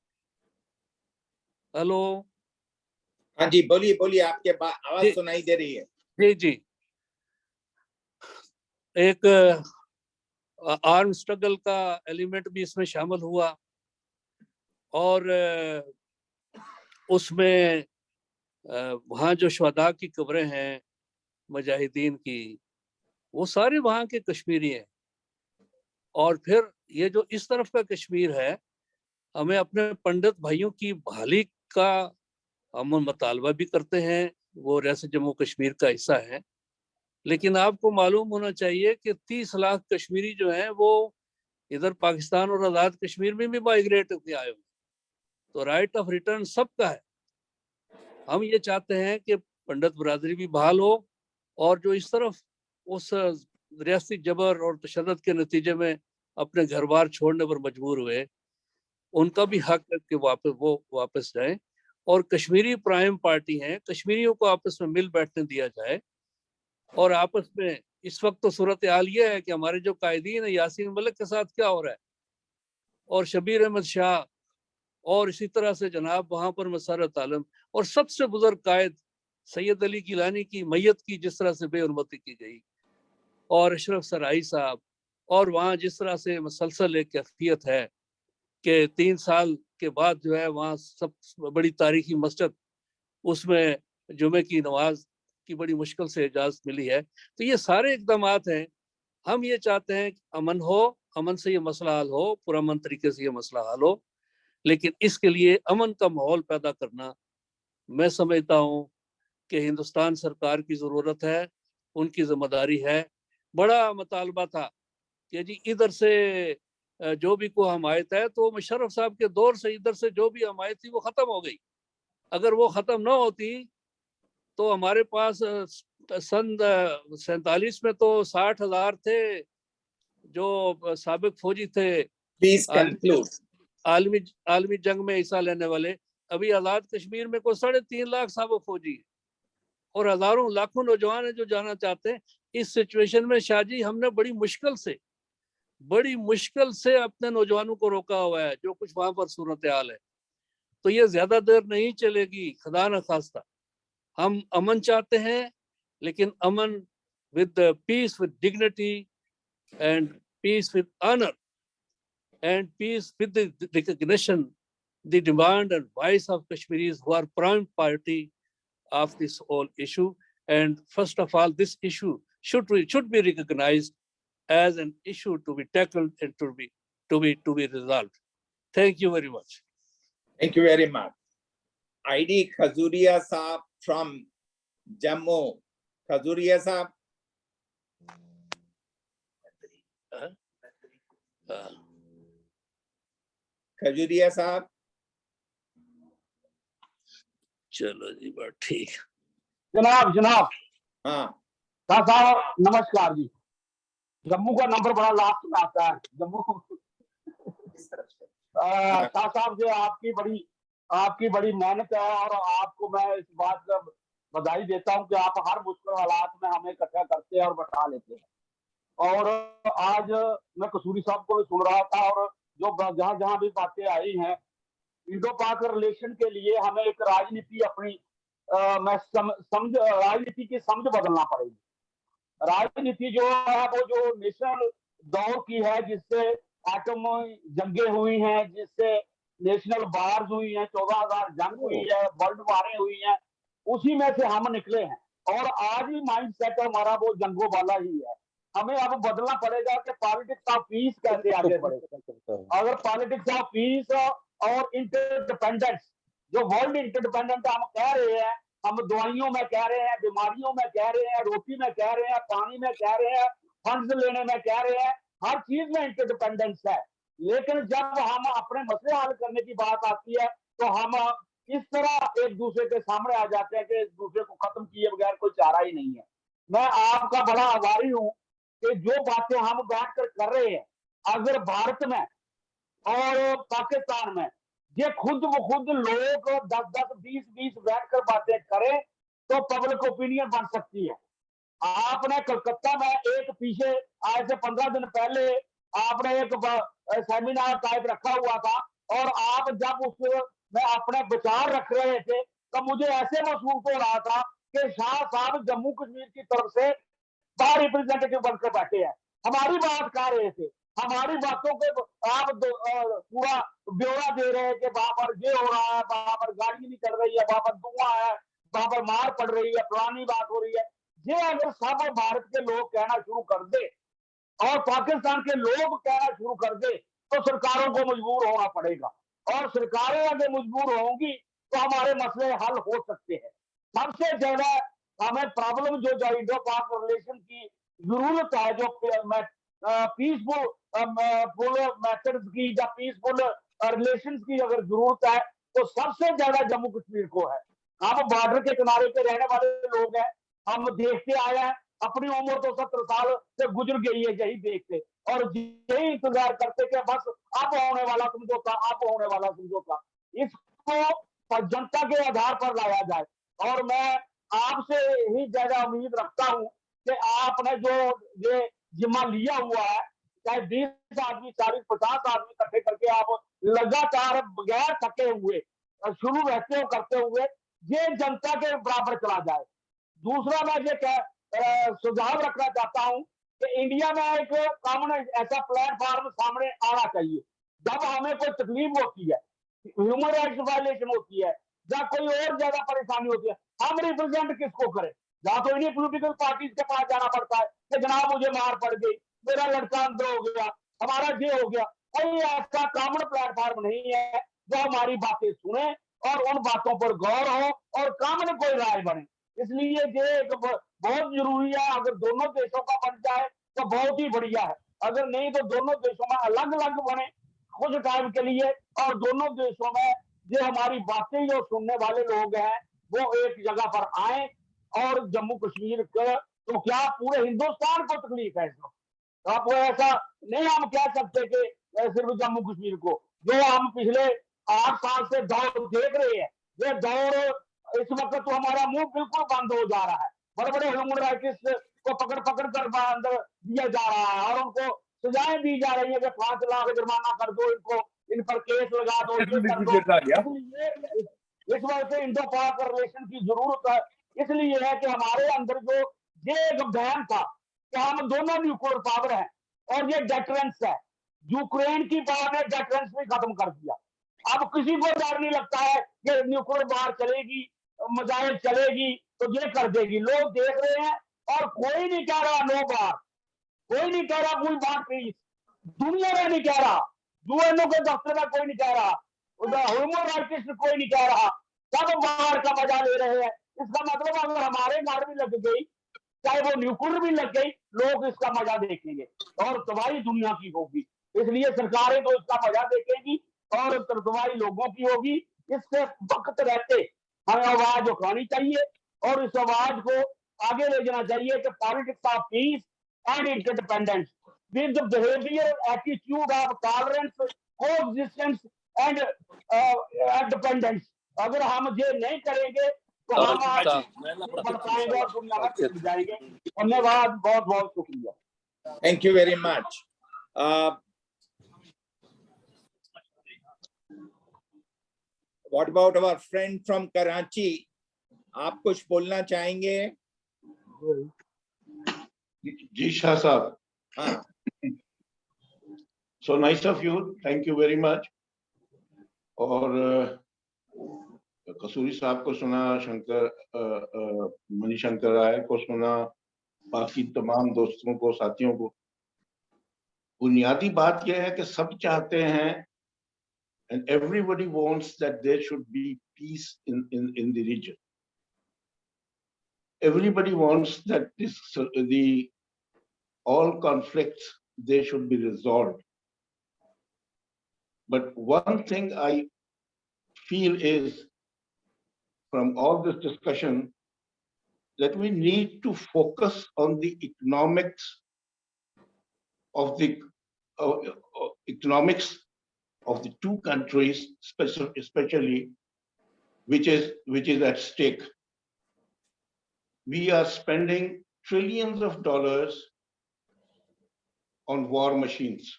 हेलो। हाँ जी, बोलिए बोलिए, आपके आवाज जी। सुनाई दे रही है। जी जी, एक आर्म स्ट्रगल का एलिमेंट भी इसमें शामिल हुआ, और उसमें वहाँ जो शहदा की कब्रें हैं मुजाहिदीन की, वो सारे वहाँ के कश्मीरी हैं। और फिर ये जो इस तरफ का कश्मीर है, हमें अपने पंडित भाइयों की बहाली का हम मुतालबा भी करते हैं, वो रियासत जम्मू कश्मीर का हिस्सा है। लेकिन आपको मालूम होना चाहिए कि 30 लाख कश्मीरी जो हैं वो इधर पाकिस्तान और आज़ाद कश्मीर में भी माइग्रेट होकर आए हुए। तो राइट ऑफ रिटर्न सबका है। हम ये चाहते हैं कि पंडित बरादरी भी बहाल हो, और जो इस तरफ उस रियासती जबर और तशद्दुद के नतीजे में अपने घर बार छोड़ने पर मजबूर हुए, उनका भी हक है कि वो वापस जाएं। और कश्मीरी प्राइम पार्टी हैं, कश्मीरियों को आपस में मिल बैठने दिया जाए। और आपस में इस वक्त तो सूरत हाल ये है कि हमारे जो कायदीन है, यासीन मलिक के साथ क्या हो रहा है, और शबीर अहमद शाह, और इसी तरह से जनाब वहां पर मसरत आलम, और सबसे बुजुर्ग कायद सैयद अली गिलानी की मैयत की जिस तरह से बेहरमती की गई, और अशरफ सराई साहब, और वहाँ जिस तरह से मसलसल एक कैफियत है कि 3 साल के बाद जो है वहाँ सब बड़ी तारीखी मस्जिद, उसमें जुमे की नमाज की बड़ी मुश्किल से इजाजत मिली है। तो ये सारे इकदाम हैं। हम ये चाहते हैं कि अमन हो, अमन से ये मसला हल हो, पुरअमन तरीके से ये मसला हल हो। लेकिन इसके लिए अमन का माहौल पैदा करना, मैं समझता हूँ कि हिंदुस्तान सरकार की ज़रूरत है, उनकी जिम्मेदारी है। बड़ा मुतालबा था कि जी इधर से जो भी कोई हमायत है, तो मुशर्रफ साहब के दौर से इधर से जो भी हमायत थी वो ख़त्म हो गई। अगर वो ख़त्म ना होती तो हमारे पास सन 47 में तो 60,000 थे जो साबिक फौजी थे प्लीज कंक्लूड। आलमी आलमी जंग में हिस्सा लेने वाले। अभी आज़ाद कश्मीर में कोई 3.5 लाख साबिक फौजी है, और हजारों लाखों नौजवान है जो जाना चाहते हैं। इस सिचुएशन में शाहजी हमने बड़ी मुश्किल से अपने नौजवानों को रोका हुआ है, जो कुछ वहां पर सूरत हाल है। तो ये ज्यादा देर नहीं चलेगी, खुदा न खास्ता। हम अमन चाहते हैं, लेकिन अमन with peace, with dignity, and peace with honor, and peace with the recognition, the demand and voice of Kashmiris who are prime party of this whole issue. And first of all, this issue should be recognized as an issue to be tackled and to be resolved. Thank you very much. Thank you very much. ID Khajuria Saab from Jammu. Khajuria Saab. Khajuria साहब। चलो जी, बात ठीक। जनाब हाँ साहब नमस्कार जी। जम्मू का number बड़ा लास्ट में आता है। जम्मू साहब जो आपकी बड़ी मेहनत है, और आपको मैं इस बात का बधाई देता हूं कि आप हर मुश्किल हालात में हमें इकट्ठा करते हैं और बैठा लेते हैं। और आज मैं कसूरी साहब को भी सुन रहा था, और जो जहां जहां भी बातें आई हैं, इंडो पाक रिलेशन के लिए हमें एक राजनीति अपनी राजनीति की समझ बदलना पड़ेगी। राजनीति जो है वो जो नेशनल दौर की है, जिससे एटम जंगें हुई हैं, जिससे नेशनल वार्स हुई हैं, 14,000 जंग हुई है, वर्ल्ड वारें हुई हैं, उसी में से हम निकले हैं। और आज भी माइंड सेट हमारा वो जंगों वाला ही है। हमें अब बदलना पड़ेगा कि पॉलिटिक्स ऑफ पीस कैसे आगे बढ़े। अगर पॉलिटिक्स ऑफ पीस और इंटरडिपेंडेंस, जो वर्ल्ड इंटरडिपेंडेंट हम कह रहे हैं, हम दवाइयों में कह रहे हैं, बीमारियों में कह रहे हैं, रोटी में कह रहे हैं, पानी में कह रहे हैं, फंड्स लेने में कह रहे हैं, हर चीज में इंटरडिपेंडेंस है। लेकिन जब हम अपने मसले हल करने की बात आती है, तो हम इस तरह एक दूसरे के सामने आ जाते हैं कि एक दूसरे को खत्म किए बगैर कोई चारा ही नहीं है। मैं आपका बड़ा आभारी हूँ कि जो बातें हम बैठकर कर रहे हैं, अगर भारत में और पाकिस्तान में ये खुद ब खुद लोग 10-10, 20-20 बैठकर बातें करें तो पब्लिक ओपिनियन बन सकती है। आपने कलकत्ता में एक पीछे आज से 15 दिन पहले आपने एक सेमिनार टाइप रखा हुआ था, और आप जब उसमें अपने विचार रख रहे थे तो मुझे ऐसे महसूस हो रहा था कि शाह साहब जम्मू कश्मीर की तरफ से बाहर रिप्रेजेंटेटिव बनकर बैठे हैं, हमारी बात कर रहे थे, हमारी बातों को आप पूरा ब्यौरा दे रहे हैं कि वहां पर ये हो रहा है, वहां पर गाड़ी नहीं चल रही है, वहां पर धुआं है, वहां पर मार पड़ रही है, पुरानी बात हो रही है। ये अगर सब भारत के लोग कहना शुरू कर दे और पाकिस्तान के लोग कहना शुरू कर दे तो सरकारों को मजबूर होना पड़ेगा, और सरकारें अगर मजबूर होंगी तो हमारे मसले हल हो सकते हैं। सबसे ज्यादा हमें प्रॉब्लम जो इंडो पाक रिलेशन की जरूरत है, जो पीसफुल मेथड्स की या पीसफुल रिलेशंस की अगर जरूरत है तो सबसे ज्यादा जम्मू कश्मीर को है। हम बॉर्डर के किनारे पे रहने वाले लोग हैं, हम देखते आए हैं, अपनी उम्र तो 70 साल से गुजर गई है यही देखते, और यही इंतजार करते कि बस अब होने वाला समझौता, अब होने वाला समझौता। इसको जनता के आधार पर लाया जाए, और मैं आपसे ही ज्यादा उम्मीद रखता हूं कि आपने जो ये जिम्मा लिया हुआ है, चाहे 20 आदमी, 40-50 आदमी इकट्ठे करके आप लगातार बगैर थके हुए शुरू रहते हो करते हुए ये जनता के बराबर चला जाए। दूसरा मैं ये सुझाव रखना चाहता हूं कि इंडिया में एक कॉमन ऐसा प्लेटफॉर्म सामने आना चाहिए, जब हमें कोई तकलीफ होती है, ह्यूमन राइट्स वायलेशन होती है या कोई और ज्यादा परेशानी होती है, हम रिप्रेजेंट किसको करें? या तो इन्हीं पोलिटिकल पार्टीज के पास जाना पड़ता है कि जनाब मुझे मार पड़ गई, मेरा लड़का अंदर हो गया, हमारा ये हो गया। कोई ऐसा कॉमन प्लेटफॉर्म नहीं है जो हमारी बातें सुने और उन बातों पर गौर हो और कॉमन कोई राय बने। इसलिए ये एक बहुत जरूरी है, अगर दोनों देशों का बन जाए तो बहुत ही बढ़िया है, अगर नहीं तो दोनों देशों में अलग अलग बने कुछ टाइम के लिए, और दोनों देशों में ये हमारी बातें जो सुनने वाले लोग हैं वो एक जगह पर आए, और जम्मू कश्मीर का तो क्या पूरे हिंदुस्तान को तकलीफ है इसमें, तो आप ऐसा नहीं हम कह सकते कि सिर्फ जम्मू कश्मीर को, जो हम पिछले 8 साल से दौर देख रहे हैं, ये दौर इस वक्त तो हमारा मुंह बिल्कुल बंद हो जा रहा है, बड़े बड़े ह्यूमन राइट्स को पकड़ पकड़ कर अंदर दिया जा रहा है, और उनको सजाएं दी जा रही है कि 5 लाख जुर्माना कर दो इनको, इन पर केस लगा दो, ये कर दो। इस वजह से इंडो पाक रिलेशन की जरूरत है, इसलिए है कि हमारे अंदर जो ये एक बहन था कि हम दोनों न्यूक्लियर पावर है और ये डेटरेंस है, यूक्रेन की पावर ने डेटरेंस भी खत्म कर दिया। अब किसी को डर नहीं लगता है कि न्यूक्लियर बाहर चलेगी, मिसाइल चलेगी तो ये कर देगी, लोग देख रहे हैं, और कोई नहीं कह रहा नो बार, कोई नहीं कह रहा कोई बात नहीं, दुनिया में नहीं कह रहा, यूएनओ के दफ्तर में कोई नहीं कह रहा, ह्यूमन राइट्स कोई नहीं कह रहा, सब बाहर का मजा ले रहे हैं। इसका मतलब अगर हमारे घर भी लग गई, चाहे वो न्यूक्लियर भी लग गई, लोग इसका मजा देखेंगे और तबाही दुनिया की होगी। इसलिए सरकारें तो इसका मजा देखेंगी और तबाही लोगों की होगी। इससे वक्त रहते हमें आवाज उठानी चाहिए और इस आवाज को आगे ले जाना चाहिए कि politics of peace and interdependence with the behavior attitude of tolerance, coexistence and dependence। अगर हम ये नहीं करेंगे तो हम आज बढ़ पाएंगे और दुनिया में पिछड़ जाएंगे। धन्यवाद, बहुत बहुत शुक्रिया। Thank you very much. What about our friend from Karachi? आप कुछ बोलना चाहेंगे? जी शाह साहब, हाँ। So nice of you, thank you very much। और कसूरी साहब को सुना, मणिशंकर राय को सुना, बाकी तमाम दोस्तों को, साथियों को। बुनियादी बात यह है कि सब चाहते हैं, and everybody wants that there should be peace in the region। Everybody wants that all conflicts, they should be resolved। But one thing I feel is, from all this discussion, that we need to focus on the economics of the economics of the two countries, especially which is at stake. We are spending trillions of dollars on war machines,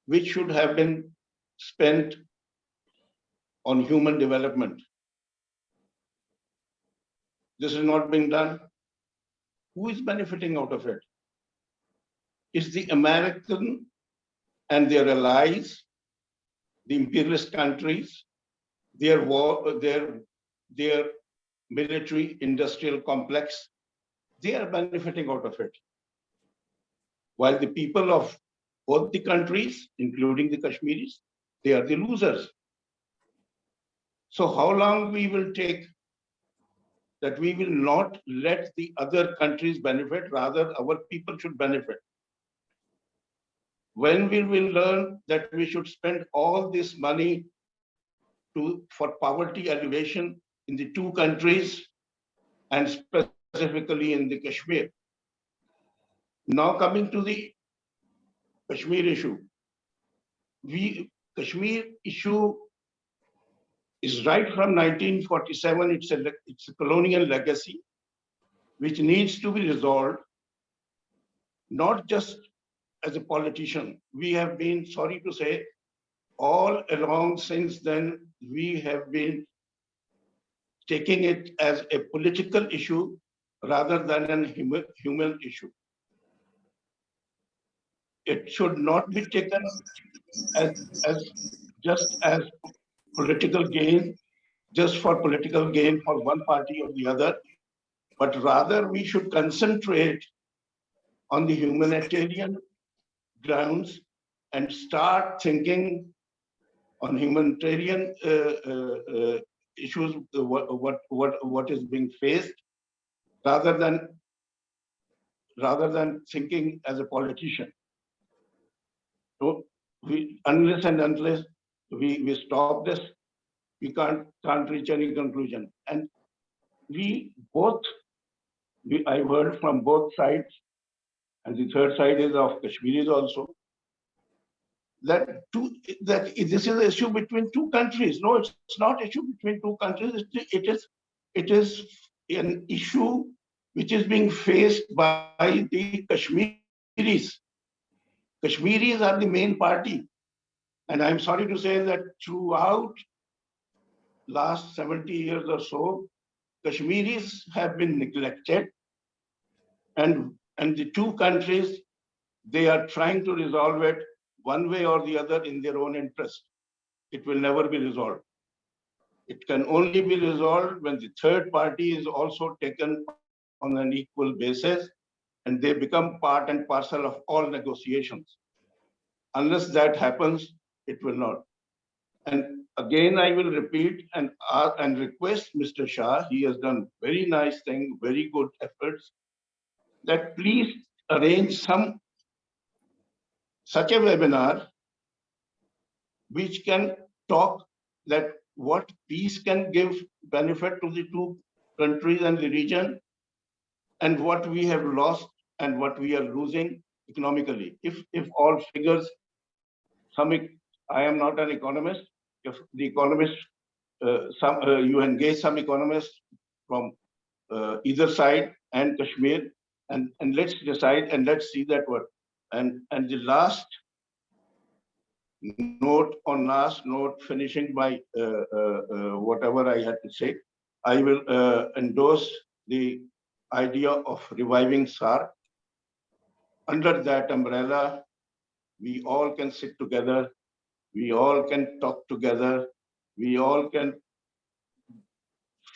which should have been spent on human development. This is not being done. Who is benefiting out of it? It's the American and their allies, the imperialist countries, their military industrial complex. They are benefiting out of it. While the people of both the countries, including the Kashmiris, they are the losers. So how long we will take that we will not let the other countries benefit, rather our people should benefit? When will we learn that we should spend all this money for poverty alleviation in the two countries and specifically in the Kashmir? Now coming to the Kashmir issue. Kashmir issue is right from 1947. It's a colonial legacy which needs to be resolved, not just as a politician. We have been, sorry to say, all along since then, we have been taking it as a political issue rather than a human issue. It should not be taken as just as political gain, just for political gain for one party or the other, but rather we should concentrate on the humanitarian grounds and start thinking on humanitarian issues, what is being faced, rather than thinking as a politician. So unless we stop this, we can't reach any conclusion. And I've heard from both sides, and the third side is of Kashmiris also, that this is an issue between two countries. No, it's not an issue between two countries. It is an issue which is being faced by the Kashmiris. Kashmiris are the main party. And I'm sorry to say that throughout last 70 years or so, Kashmiris have been neglected. And the two countries, they are trying to resolve it one way or the other in their own interest. It will never be resolved. It can only be resolved when the third party is also taken on an equal basis and they become part and parcel of all negotiations. Unless that happens, it will not. And again, I will repeat and request Mr. Shah, he has done very nice thing, very good efforts, that please arrange such a webinar which can talk that what peace can give benefit to the two countries and the region, and what we have lost and what we are losing economically. If all figures, I am not an economist. If the economist, you engage some economists from either side and Kashmir, and let's decide and let's see that what. And the last note, finishing by whatever I had to say, I will endorse the idea of reviving SARC. Under that umbrella, we all can sit together, we all can talk together, we all can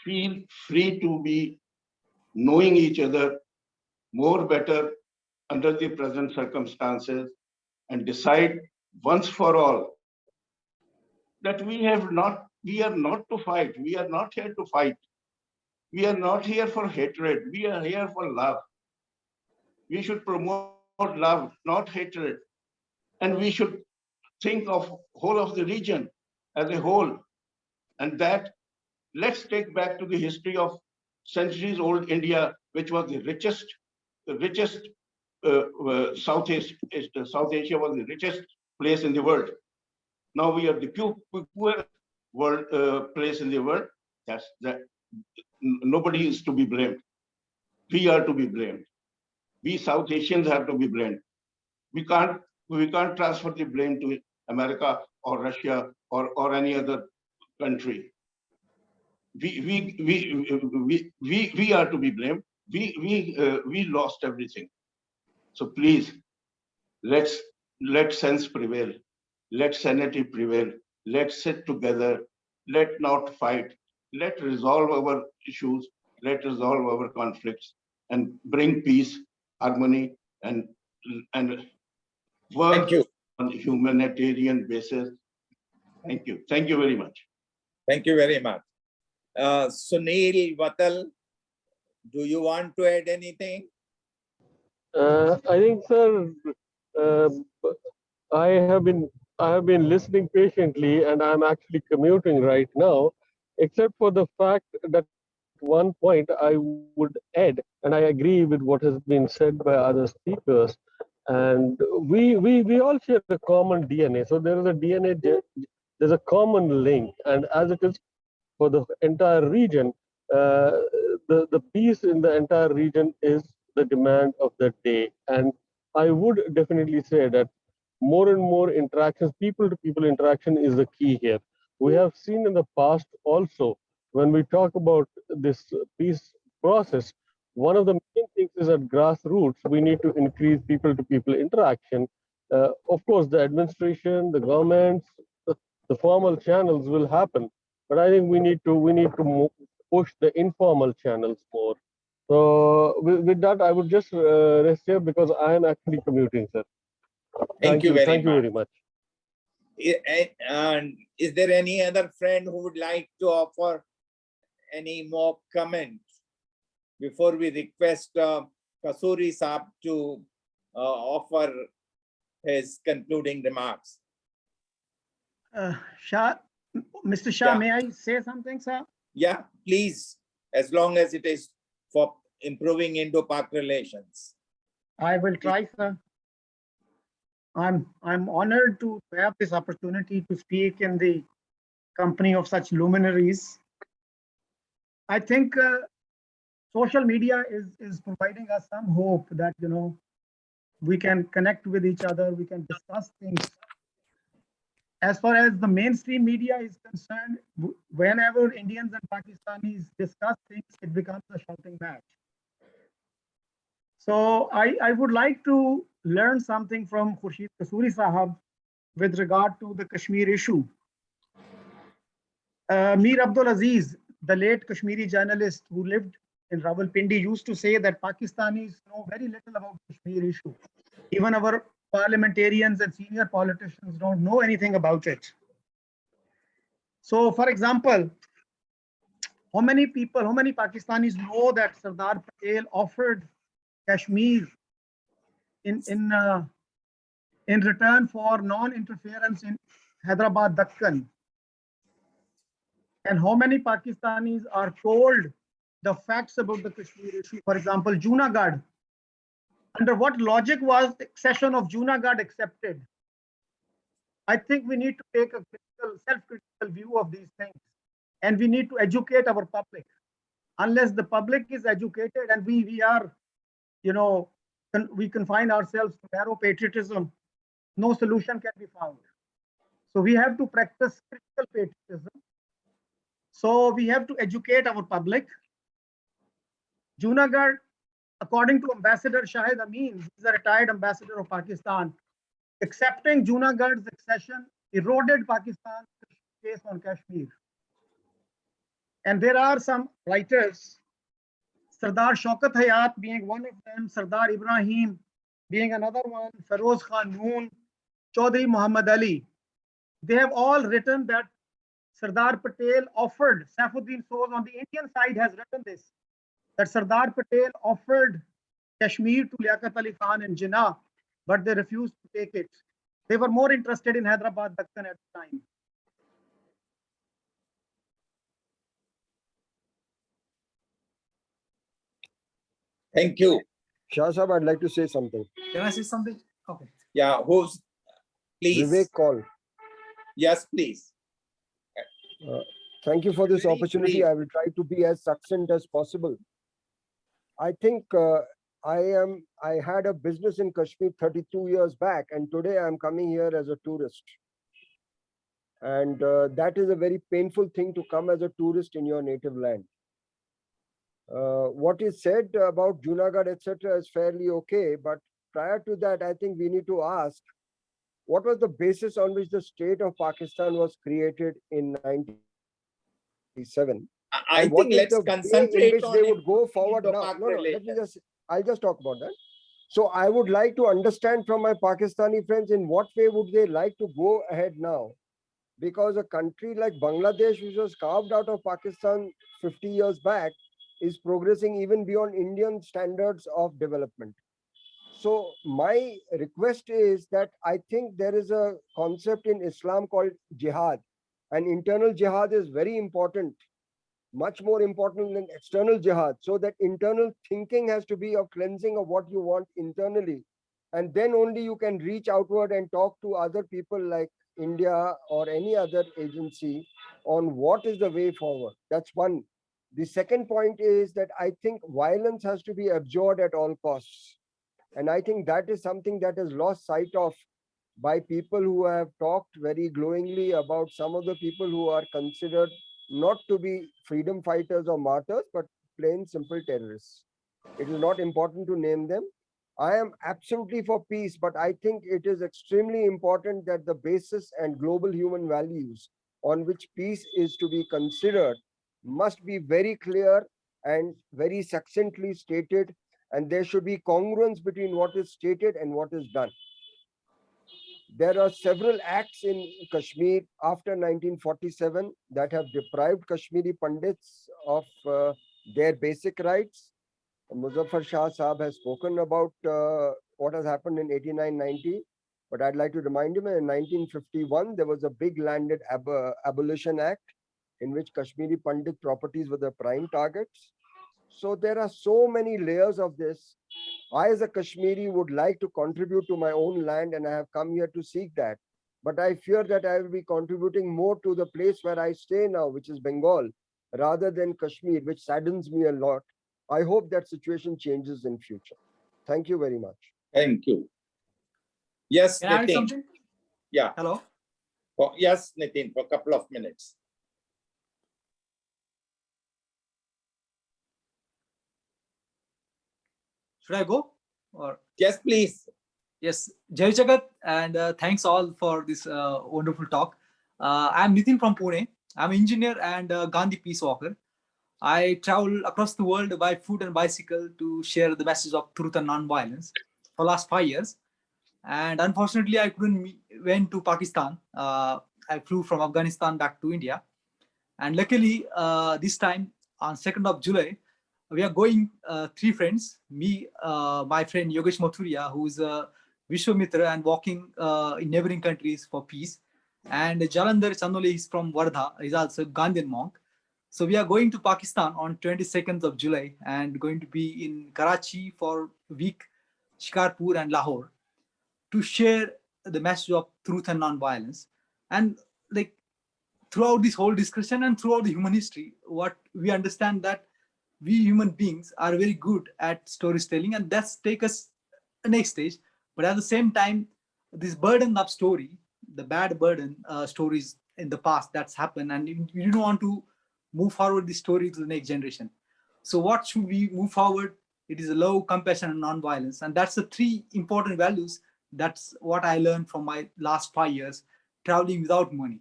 feel free to be knowing each other more better under the present circumstances, and decide once for all that we are not to fight. We are not here to fight. We are not here for hatred. We are here for love. We should promote love, not hatred. And we should think of whole of the region as a whole. And that, let's take back to the history of centuries old India, which was the richest South Asia was the richest place in the world. Now we are the poorest place in the world. Nobody is to be blamed. We are to be blamed. We South Asians have to be blamed. We can't transfer the blame to America or Russia or any other country. We are to be blamed. We lost everything. So please, let sense prevail. Let sanity prevail. Let's sit together. Let not fight. Let resolve our issues. Let resolve our conflicts and bring peace, harmony, and work Thank you. on humanitarian basis. Thank you. Thank you very much. Thank you very much. Sunil Vatal, do you want to add anything? I think, sir, I have been listening patiently, and I'm actually commuting right now, except for the fact that one point I would add, and I agree with what has been said by other speakers. And we all share a common DNA. So there is a DNA, there's a common link, and as it is for the entire region, the peace in the entire region is the demand of the day. And I would definitely say that more and more interactions, people to people interaction is the key here. We have seen in the past also, when we talk about this peace process, one of the main things is at grassroots, we need to increase people to people interaction. Of course, the administration, the governments, the formal channels will happen, but I think we need to push the informal channels more. So with that, I would just rest here because I am actually commuting, sir. Thank you very much. And is there any other friend who would like to offer any more comment before we request Kasuri Saab to offer his concluding remarks? Shah, Mr. Shah, Yeah. may I say something, sir? Yeah, please, as long as it is for improving Indo-Pak relations. I will try, sir. I'm honored to have this opportunity to speak in the company of such luminaries. I think social media is providing us some hope that, you know, we can connect with each other, we can discuss things. As far as the mainstream media is concerned, whenever Indians and Pakistanis discuss things, it becomes a shouting match. So I would like to learn something from Khurshid Kasuri Sahab with regard to the Kashmir issue. Mir Abdul Aziz, the late Kashmiri journalist who lived in Rawalpindi, used to say that Pakistanis know very little about Kashmir issue. Even our parliamentarians and senior politicians don't know anything about it. So, for example, how many Pakistanis know that Sardar Patel offered Kashmir in return for non-interference in Hyderabad, Deccan? And how many Pakistanis are told the facts about the Kashmir issue? For example, Junagadh. Under what logic was the accession of Junagadh accepted? I think we need to take a self-critical view of these things, and we need to educate our public. Unless the public is educated and we are, you know, we confine ourselves to narrow patriotism, no solution can be found. So we have to practice critical patriotism. So we have to educate our public. Junagadh, according to Ambassador Shahid Amin, he's a retired ambassador of Pakistan, accepting Junagadh's accession eroded Pakistan's case on Kashmir. And there are some writers, Sardar Shaukat Hayat being one of them, Sardar Ibrahim being another one, Feroz Khan Noon, Chaudhry Muhammad Ali. They have all written that Sardar Patel offered, Saifuddin Soz on the Indian side has written this, that Sardar Patel offered Kashmir to Liaquat Ali Khan and Jinnah, but they refused to take it. They were more interested in Hyderabad, Deccan at the time. Thank you. Shah Sahab, I'd like to say something. Can I say something? Okay. Yeah, who's, please? Vivek call. Yes, please. Thank you for this Very opportunity. brief. I will try to be as succinct as possible. I think I had a business in Kashmir 32 years back, and today I'm coming here as a tourist. And that is a very painful thing, to come as a tourist in your native land. What is said about Junagadh, etc., is fairly okay. But prior to that, I think we need to ask, what was the basis on which the state of Pakistan was created in 1947? I And what think is let's the way in concentrate which on they would go forward now? Indo-Pak No, let me relations. I'll just talk about that. So I would like to understand from my Pakistani friends, in what way would they like to go ahead now? Because a country like Bangladesh, which was carved out of Pakistan 50 years back, is progressing even beyond Indian standards of development. So my request is that I think there is a concept in Islam called jihad, and internal jihad is very important, much more important than external jihad. So that internal thinking has to be of cleansing of what you want internally, and then only you can reach outward and talk to other people like India or any other agency on what is the way forward. That's one. The second point is that I think violence has to be abjured at all costs. And I think that is something that is lost sight of by people who have talked very glowingly about some of the people who are considered not to be freedom fighters or martyrs, but plain simple terrorists. It is not important to name them. I am absolutely for peace, but I think it is extremely important that the basis and global human values on which peace is to be considered must be very clear and very succinctly stated, and there should be congruence between what is stated and what is done. There are several acts in Kashmir after 1947 that have deprived Kashmiri Pandits of their basic rights. Muzaffar Shah Saab has spoken about what has happened in 89-90, but I'd like to remind him, in 1951, there was a big landed abolition act in which Kashmiri Pandit properties were the prime targets. So there are so many layers of this. I, as a Kashmiri, would like to contribute to my own land, and I have come here to seek that. But I fear that I will be contributing more to the place where I stay now, which is Bengal, rather than Kashmir, which saddens me a lot. I hope that situation changes in future. Thank you very much. Thank you. Yes, Can I add Nitin. something? Yeah. Hello. Oh, yes, Nitin, for a couple of minutes. Should I go? Or yes, please. Yes, Jai Jagat, and thanks all for this wonderful talk. I'm Nitin from Pune. I'm an engineer and Gandhi peace walker. I travel across the world by foot and bicycle to share the message of truth and non-violence for the last 5 years. And unfortunately, I couldn't went to Pakistan. I flew from Afghanistan back to India. And luckily, this time on 2nd of July, we are going 3 friends, me, my friend Yogesh Mathuria, who is a Vishwamitra and walking in neighboring countries for peace. And Jalandhar Chandole is from Wardha, he's also a Gandhian monk. So we are going to Pakistan on 22nd of July and going to be in Karachi for a week, Shikarpur and Lahore, to share the message of truth and non-violence. And like throughout this whole discussion and throughout the human history, what we understand that we human beings are very good at storytelling, and that's take us the next stage. But at the same time, this burden of story, the bad burden stories in the past that's happened, and you don't want to move forward the story to the next generation. So what should we move forward? It is love, compassion, and non-violence, and that's the 3 important values. That's what I learned from my last 5 years traveling without money.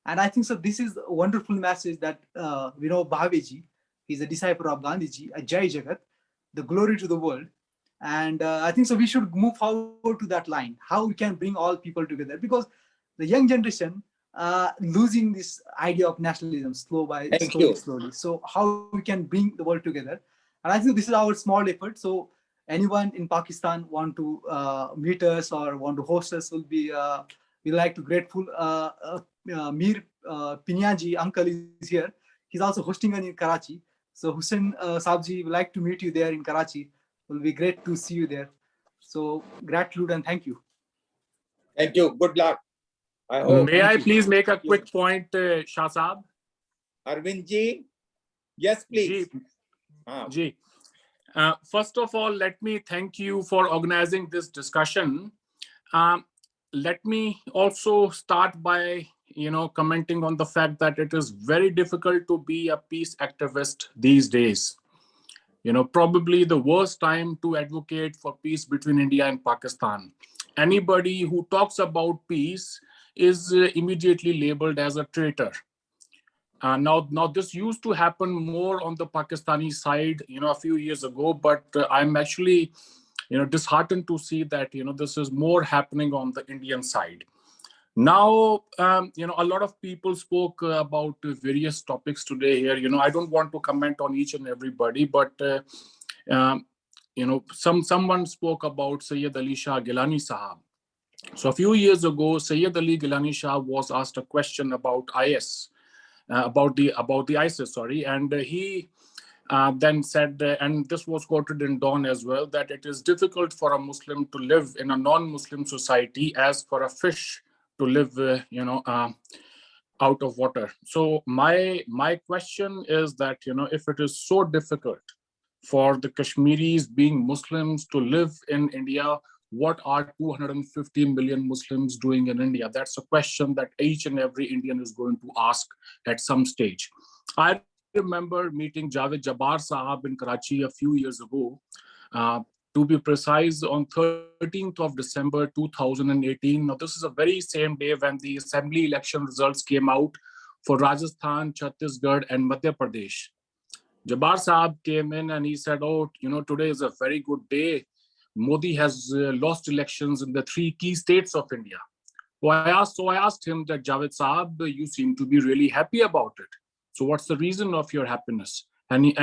And I think so this is a wonderful message that Bhaveji, he's a disciple of Gandhiji, a Jai Jagat, the glory to the world. And I think so we should move forward to that line, how we can bring all people together, because the young generation losing this idea of nationalism slowly. So how we can bring the world together. And I think this is our small effort. So anyone in Pakistan want to meet us or want to host us will be, we like to grateful. Mir Pinyaji uncle is here. He's also hosting in Karachi. So Hussein Sabji, would like to meet you there in Karachi. It will be great to see you there. So gratitude and thank you. Thank you. Good luck. I hope. May I Thank you. please make a Thank you. quick point, Shah Saab? Arvind ji, yes, please. Ji. First of all, let me thank you for organizing this discussion. Let me also start by, commenting on the fact that it is very difficult to be a peace activist these days. Probably the worst time to advocate for peace between India and Pakistan. Anybody who talks about peace is immediately labeled as a traitor. Now, this used to happen more on the Pakistani side, a few years ago, but I'm actually, disheartened to see that, this is more happening on the Indian side. Now, a lot of people spoke about various topics today here. I don't want to comment on each and everybody, but, someone spoke about Sayyid Ali Shah Gilani Sahab. So a few years ago, Sayyid Ali Gilani Shah was asked a question about IS. About the ISIS, sorry, and he then said, and this was quoted in Dawn as well, that it is difficult for a Muslim to live in a non-Muslim society as for a fish to live, out of water. So my question is that, if it is so difficult for the Kashmiris being Muslims to live in India, what are 250 million Muslims doing in India? That's a question that each and every Indian is going to ask at some stage. I remember meeting Javed Jabbar Sahab in Karachi a few years ago. To be precise, on 13th of December 2018. Now, this is a very same day when the assembly election results came out for Rajasthan, Chhattisgarh, and Madhya Pradesh. Jabbar Sahab came in and he said, oh, today is a very good day. Modi has lost elections in the 3 key states of India. So I asked him that, Javed Saab, you seem to be really happy about it. So what's the reason of your happiness? And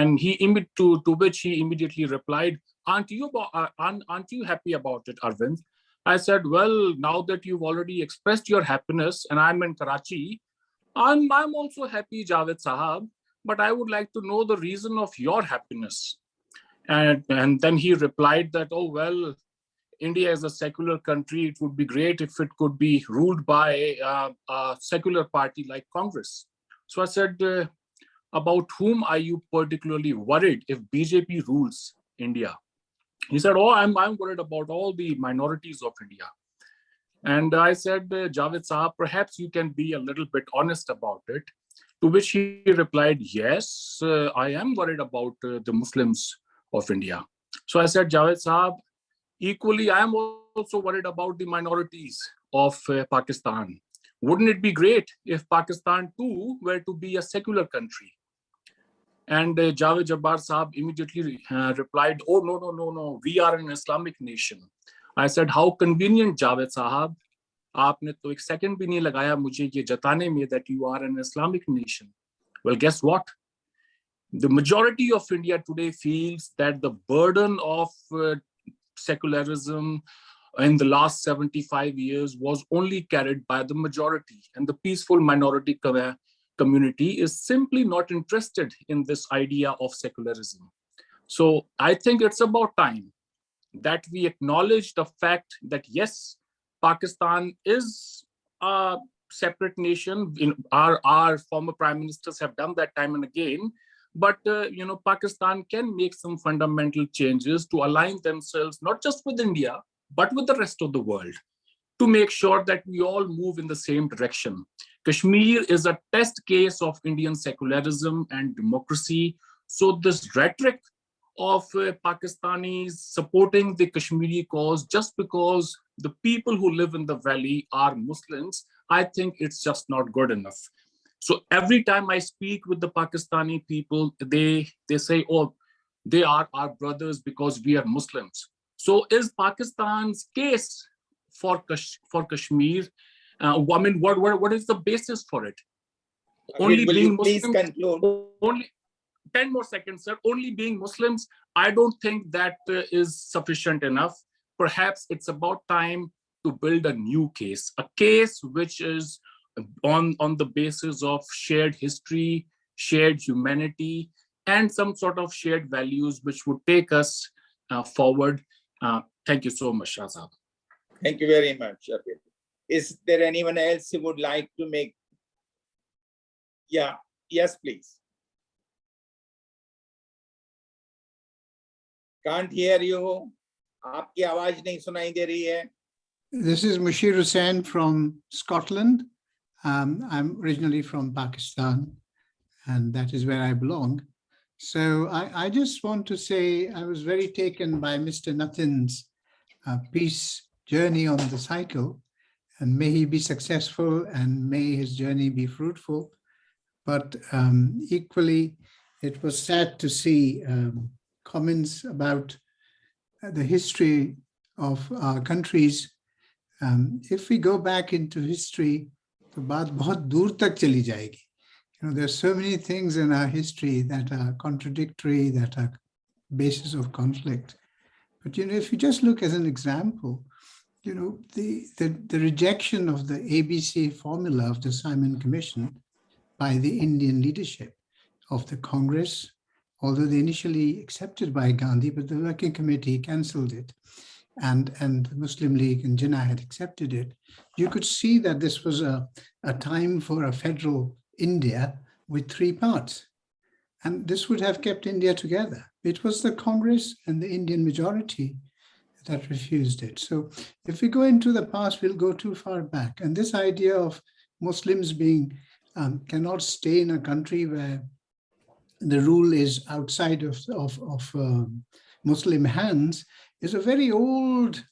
to which he immediately replied, aren't you happy about it, Arvind? I said, well, now that you've already expressed your happiness and I'm in Karachi, I'm also happy, Javed Sahab, but I would like to know the reason of your happiness. And then he replied that, oh, well, India is a secular country. It would be great if it could be ruled by a secular party like Congress. So I said, about whom are you particularly worried if BJP rules India? He said, oh, I'm worried about all the minorities of India. And I said, Javed Sahab, perhaps you can be a little bit honest about it. To which he replied, yes, I am worried about the Muslims of India. So I said, Javed Sahab, equally, I am also worried about the minorities of Pakistan. Wouldn't it be great if Pakistan too were to be a secular country? And Javed Jabbar Sahab immediately replied, oh, no, we are an Islamic nation. I said, how convenient, Javed Sahab. आपने तो एक second भी नहीं लगाया मुझे ये जताने में that you are an Islamic nation. Well, guess what? The majority of India today feels that the burden of secularism in the last 75 years was only carried by the majority, and the peaceful minority community is simply not interested in this idea of secularism. So I think it's about time that we acknowledge the fact that yes, Pakistan is a separate nation. Our former prime ministers have done that time and again. But Pakistan can make some fundamental changes to align themselves not just with India, but with the rest of the world, to make sure that we all move in the same direction. Kashmir is a test case of Indian secularism and democracy. So this rhetoric of Pakistanis supporting the Kashmiri cause just because the people who live in the valley are Muslims, I think it's just not good enough. So every time I speak with the Pakistani people, they say, oh, they are our brothers because we are Muslims. So is Pakistan's case for Kashmir, I mean, what is the basis for it? Only being Muslims, please conclude. Only 10 more seconds, sir. Only being Muslims, I don't think that is sufficient enough. Perhaps it's about time to build a new case, a case which is on the basis of shared history, shared humanity, and some sort of shared values which would take us forward. Thank you so much, Shah Sahab. Thank you very much, Arvind. Is there anyone else who would like to make? Yeah, yes, please. Can't hear you. आपकी आवाज नहीं सुनाई दे रही है. This is Mushir Hussain from Scotland. I'm originally from Pakistan, and that is where I belong. So I just want to say I was very taken by Mr. Nathan's peace journey on the cycle, and may he be successful and may his journey be fruitful. But equally, it was sad to see comments about the history of our countries. If we go back into history, तो बात बहुत दूर तक चली जाएगी. You know, there's so many things in our history that are contradictory, that are basis of conflict. But you know, if you just look as an example, you know, the rejection of the ABC formula of the Simon Commission by the Indian leadership of the Congress, although they initially accepted by Gandhi, but the working committee cancelled it, and the Muslim League and Jinnah had accepted it. You could see that this was a time for a federal India with three parts. And this would have kept India together. It was the Congress and the Indian majority that refused it. So if we go into the past, we'll go too far back. And this idea of Muslims being cannot stay in a country where the rule is outside of Muslim hands is a very old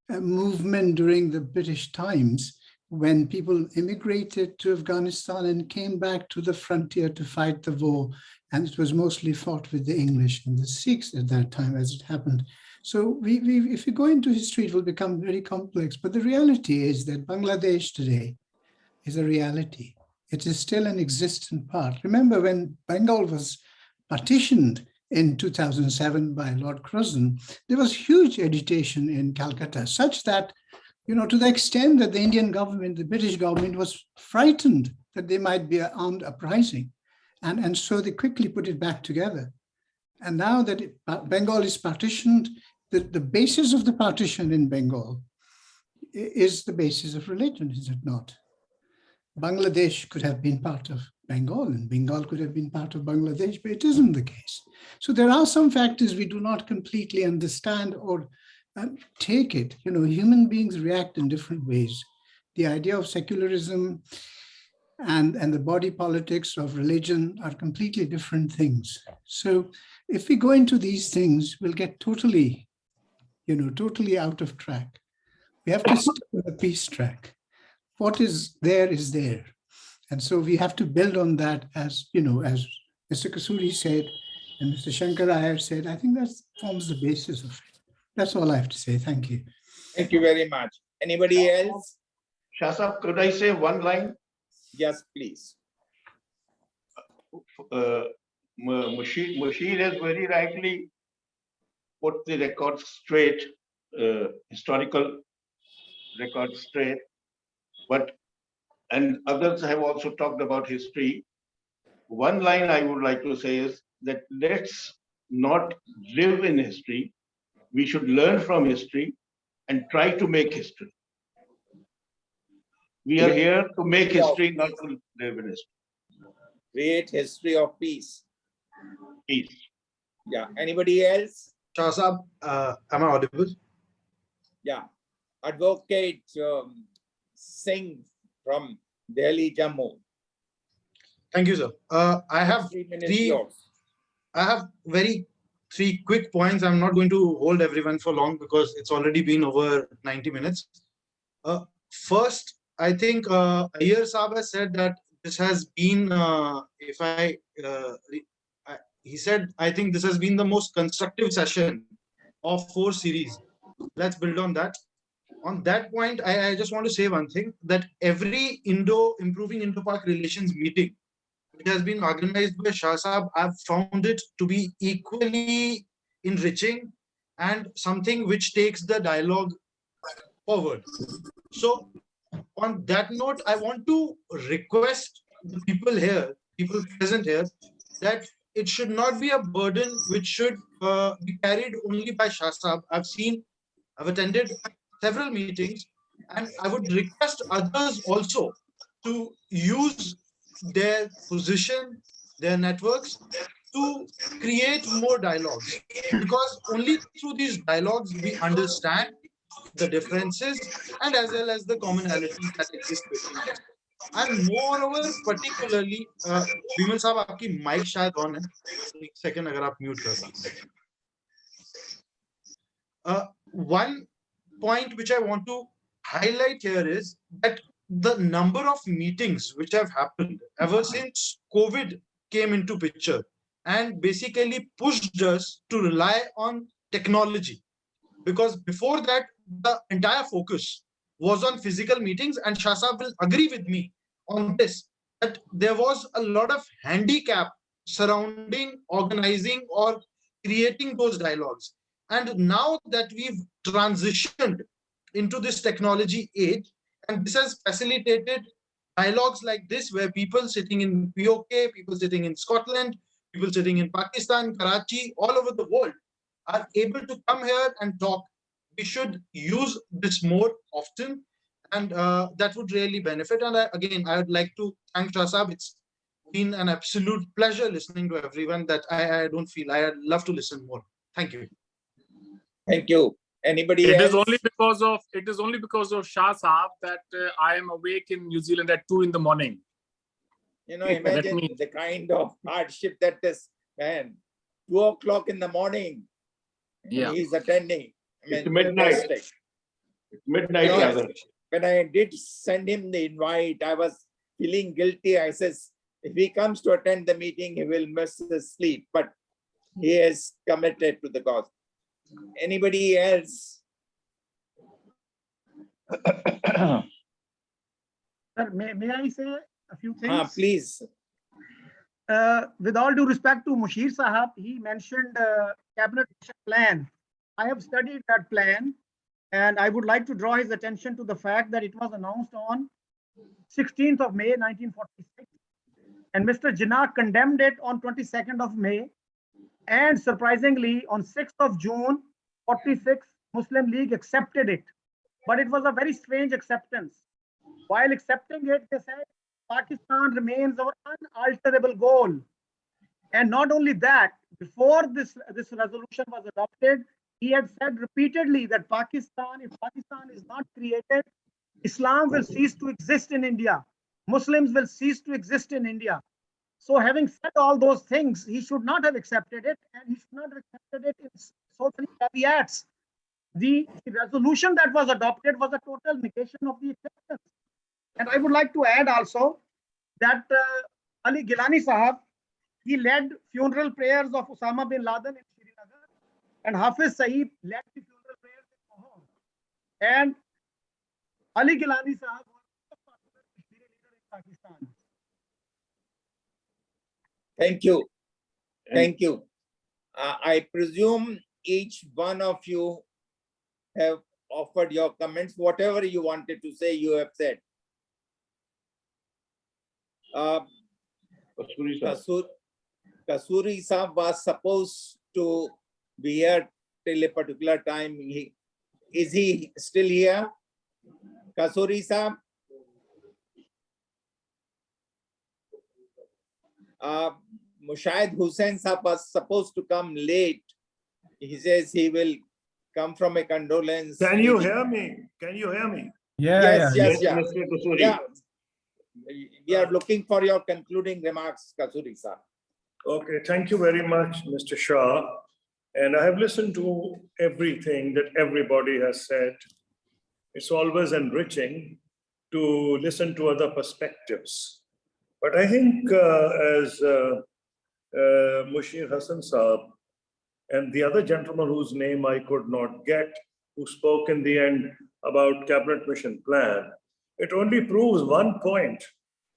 movement during the British times, when people immigrated to Afghanistan and came back to the frontier to fight the war. And it was mostly fought with the English and the Sikhs at that time, as it happened. So if we go into history, it will become very complex. But the reality is that Bangladesh today is a reality. It is still an existent part. Remember when Bengal was partitioned in 2007 by Lord Curzon, there was huge agitation in Calcutta, such that, you know, to the extent that the Indian government, the British government, was frightened that there might be an armed uprising. And so they quickly put it back together. And now that Bengal is partitioned, the basis of the partition in Bengal is the basis of religion, is it not? Bangladesh could have been part of Bengal, and Bengal could have been part of Bangladesh, but it isn't the case. So there are some factors we do not completely understand or take it. You know, human beings react in different ways. The idea of secularism and the body politics of religion are completely different things. So if we go into these things, we'll get totally, you know, totally out of track. We have to stick with the peace track. What is there is there. And so we have to build on that, as, you know, as Mr. Kasuri said, and Mr. Shankar Iyer said. I think that forms the basis of it. That's all I have to say. Thank you. Thank you very much. Anybody else? Shah Sahab, could I say one line? Yes, please. Mushir has very rightly put the records straight, historical records straight, and others have also talked about history. One line I would like to say is that let's not live in history. We should learn from history and try to make history. We are here to make history, not to live in history. Create history of peace. Peace. Yeah. Anybody else? Shah Sahab, am I audible? Yeah. Advocate Singh from Delhi, Jammu. Thank you, sir. I have 3 minutes yours. I have three quick points. I'm not going to hold everyone for long because it's already been over 90 minutes. First, I think Iyer Saab has said that this has been, he said, I think this has been the most constructive session of 4 series. Let's build on that. On that point, I just want to say one thing, that every Improving Indo-Pak Relations meeting, which has been organized by Shah Sahab, I've found it to be equally enriching and something which takes the dialogue forward. So on that note, I want to request the people here, people present here, that it should not be a burden which should be carried only by Shah Sahab. I've attended several meetings, and I would request others also to use their position, their networks to create more dialogues, because only through these dialogues we understand the differences and as well as the commonalities that exist between us. And moreover, particularly, Bimal Sahab, आपकी mic शायद on है. एक second अगर आप mute कर दें. One point which I want to highlight here is that the number of meetings which have happened ever since COVID came into picture and basically pushed us to rely on technology. Because before that, the entire focus was on physical meetings, and Shah Sahab will agree with me on this, that there was a lot of handicap surrounding organizing or creating those dialogues. And now that we've transitioned into this technology age, and this has facilitated dialogues like this, where people sitting in POK, people sitting in Scotland, people sitting in Pakistan, Karachi, all over the world are able to come here and talk. We should use this more often, and that would really benefit. And again, I would like to thank Shah Sahab. It's been an absolute pleasure listening to everyone. That I don't feel I'd love to listen more. Thank you. Thank you. Anybody It else? is only because of Shah Sahab that I am awake in New Zealand at 2 in the morning. You know, imagine the kind of hardship that this man, 2 o'clock in the morning, he's attending. I mean, It's midnight. fantastic. It's midnight. You know, rather. when I did send him the invite, I was feeling guilty. I says, if he comes to attend the meeting, he will miss his sleep. But he is committed to the cause. Anybody else? Sir, may I say a few things? Please. With all due respect to Mushir Sahab, he mentioned cabinet plan. I have studied that plan, and I would like to draw his attention to the fact that it was announced on 16th of May, 1946. And Mr. Jinnah condemned it on 22nd of May. And surprisingly, on 6th of June, 46, Muslim League accepted it. But it was a very strange acceptance. While accepting it, they said, Pakistan remains our unalterable goal. And not only that, before this resolution was adopted, he had said repeatedly that if Pakistan is not created, Islam will cease to exist in India. Muslims will cease to exist in India. So having said all those things, he should not have accepted it, and he should not have accepted it in so many caveats. The resolution that was adopted was a total negation of the acceptance. And I would like to add also that Ali Gilani Sahab, he led funeral prayers of Osama bin Laden in Srinagar, and Hafiz Saeed led the funeral prayers in Lahore. And Ali Gilani Sahab was the popular Kashmiri leader in Pakistan. Thank you. Thank you. I presume each one of you have offered your comments. Whatever you wanted to say, you have said. Kasuri Sahab was supposed to be here till a particular time. Is he still here? Kasuri Sahab? Mushahid Hussain Sahab was supposed to come late. He says he will come from a condolence. Can you hear me? Can you hear me? Yes. Mr. Kasuri. Yeah. We are looking for your concluding remarks, Kasuri Sahab. Okay, thank you very much, Mr. Shah. And I have listened to everything that everybody has said. It's always enriching to listen to other perspectives. But I think as Mushir Hassan Saab and the other gentleman whose name I could not get, who spoke in the end about cabinet mission plan, it only proves one point,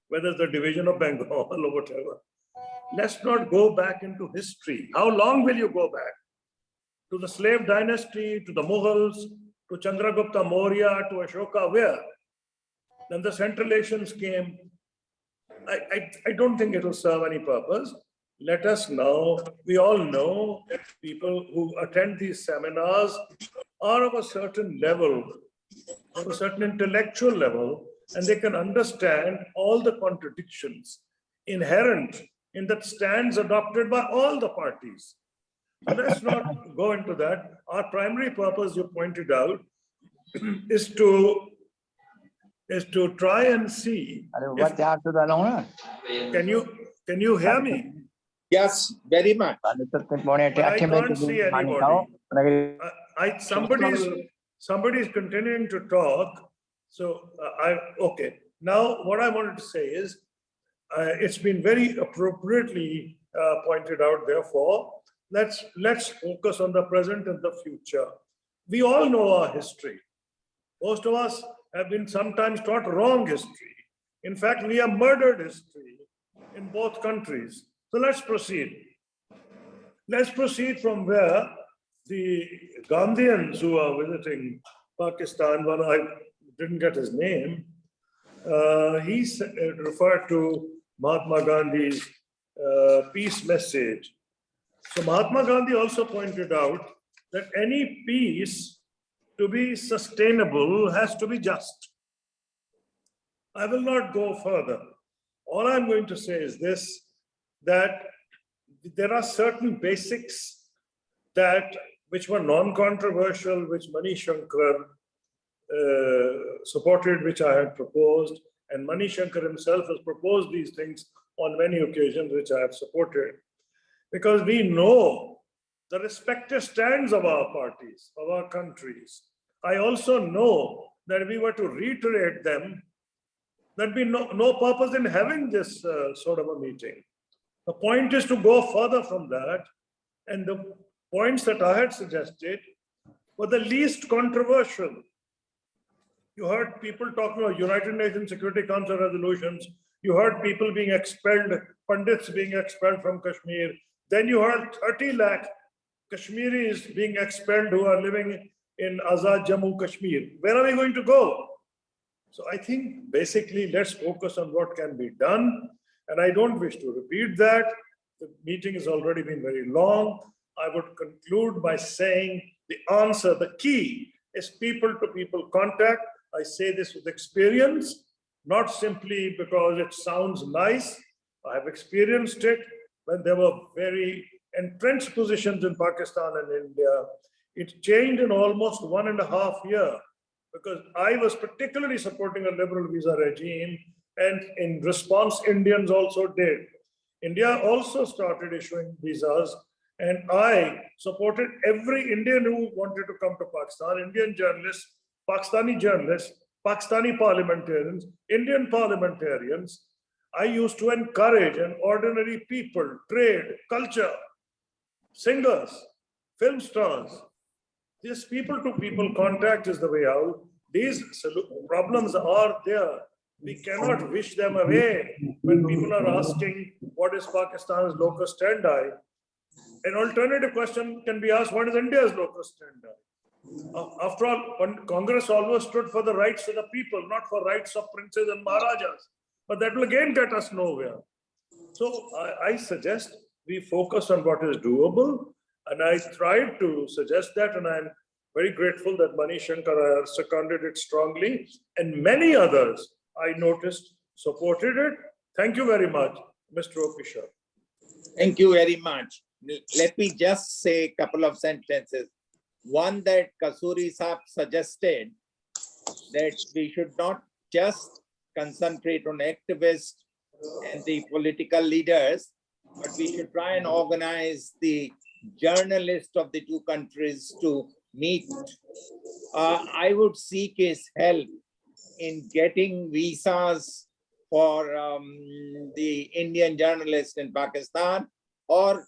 whether it's the division of Bengal or whatever. Let's not go back into history. How long will you go back? To the slave dynasty, to the Mughals, to Chandragupta Maurya, to Ashoka, where? Then the Central Asians came. I don't think it will serve any purpose. let us know. We all know people who attend these seminars are of a certain level, of a certain intellectual level, and they can understand all the contradictions inherent in the stands adopted by all the parties. So let's not go into that. Our primary purpose, you pointed out, is to try and see. Can you hear me? Yes, very much. But I can't see anybody. Somebody's continuing to talk. So okay. Now what I wanted to say is, it's been very appropriately pointed out. Therefore, let's focus on the present and the future. We all know our history. Most of us have been sometimes taught wrong history. In fact, we have murdered history in both countries. So let's proceed. Let's proceed from where the Gandhians who are visiting Pakistan, one I didn't get his name, he referred to Mahatma Gandhi's peace message. So Mahatma Gandhi also pointed out that any peace to be sustainable has to be just. I will not go further. All I'm going to say is this, that there are certain basics which were non-controversial, which Mani Shankar supported, which I had proposed, and Mani Shankar himself has proposed these things on many occasions, which I have supported, because we know the respective stands of our parties, of our countries. I also know that if we were to reiterate them, there'd be no purpose in having this sort of a meeting. The point is to go further from that, and the points that I had suggested were the least controversial. You heard people talking about United Nations Security Council resolutions. You heard people being expelled, Pandits being expelled from Kashmir. Then you heard 30 lakh Kashmiris being expelled who are living in Azad Jammu Kashmir. Where are we going to go? So I think basically let's focus on what can be done. And I don't wish to repeat that. The meeting has already been very long. I would conclude by saying the answer, the key is people-to-people contact. I say this with experience, not simply because it sounds nice. I have experienced it when there were very entrenched positions in Pakistan and India. It changed in almost 1.5 years because I was particularly supporting a liberal visa regime, and in response, Indians also did. India also started issuing visas, and I supported every Indian who wanted to come to Pakistan, Indian journalists, Pakistani parliamentarians, Indian parliamentarians. I used to encourage and ordinary people, trade, culture, singers, film stars. This people-to-people contact is the way out. These problems are there. We cannot wish them away when people are asking what is Pakistan's locus standi. An alternative question can be asked, what is India's locus standi? After all, Congress always stood for the rights of the people, not for rights of princes and maharajas. But that will again get us nowhere. So I suggest we focus on what is doable. And I tried to suggest that, and I'm very grateful that Mani Shankar seconded it strongly. And many others, I noticed, supported it. Thank you very much, Mr. Opishar. Thank you very much. Let me just say a couple of sentences. One, that Kasuri Saab suggested that we should not just concentrate on activists and the political leaders, but we should try and organize the journalists of the two countries to meet. I would seek his help in getting visas for the Indian journalists in Pakistan or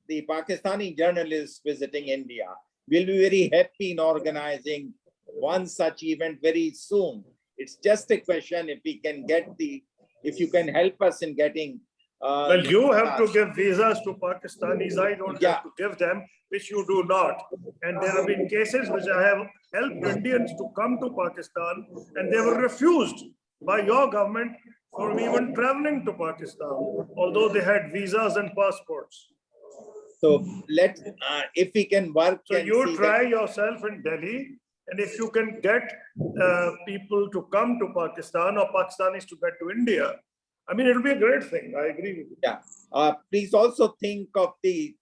the Pakistani journalists visiting India. We'll be very happy in organizing one such event very soon. It's just a question if we can get if you can help us in getting. Well, you have to give visas to Pakistanis. I don't have to give them, which you do not. And there have been cases which I have helped Indians to come to Pakistan, and they were refused by your government from even traveling to Pakistan, although they had visas and passports. So let's, if we can work. So and you see try that- yourself in Delhi, and if you can get people to come to Pakistan or Pakistanis to get to India, I mean, it'll be a great thing. I agree with you. Yeah. Please also think of the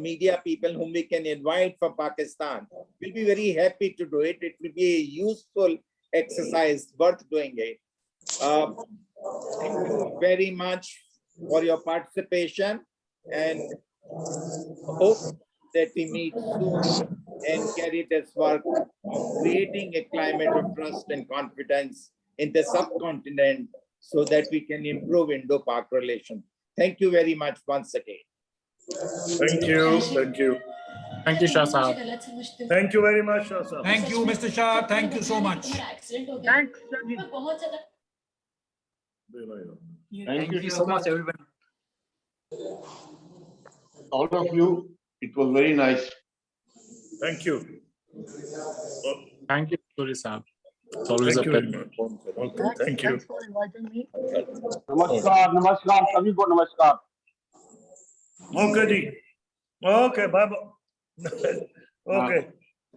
media people whom we can invite from Pakistan. We'll be very happy to do it. It will be a useful exercise, worth doing it. Thank you very much for your participation, and hope that we meet soon and carry this work of creating a climate of trust and confidence in the subcontinent so that we can improve Indo-Pak relations. Thank you very much once again. Thank you. Thank you. Thank you, Shah Sahab. Thank you very much, Shah Sahab. Thank you, Mr. Shah. Thank you so much. Thanks, Shaji. Thank you so much, everyone. All of you, it was very nice. Thank you. Thank you, Suri Sahab. It's always Thank a you very pleasure. much. Okay, thank you. Thanks for inviting me. नमस्कार नमस्कार सभी को नमस्कार Okay, ji. Okay, bye. Okay.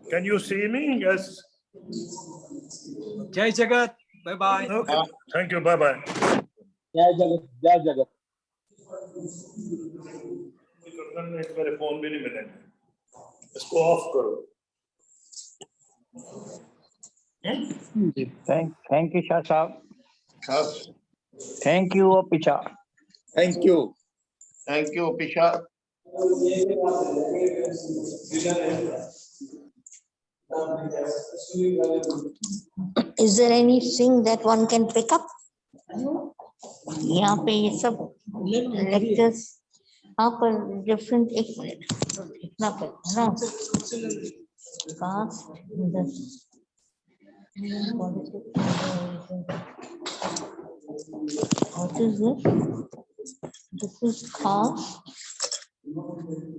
Can you see me? Yes. Jai Jagat. Bye bye. Okay. Thank you. Bye bye. जय जगत जय जगत मेरे फोन भी नहीं मिलेंगे, इसको ऑफ करो. Thank you, Shah Sahab. Yes. Thank you, Picha. Thank you. Thank you, Pisha. Is there anything that one can pick up? यहाँ पे ये सब lectures यहाँ पर different एक मिनट देखना पड़ेगा ना caste what is this? This is caste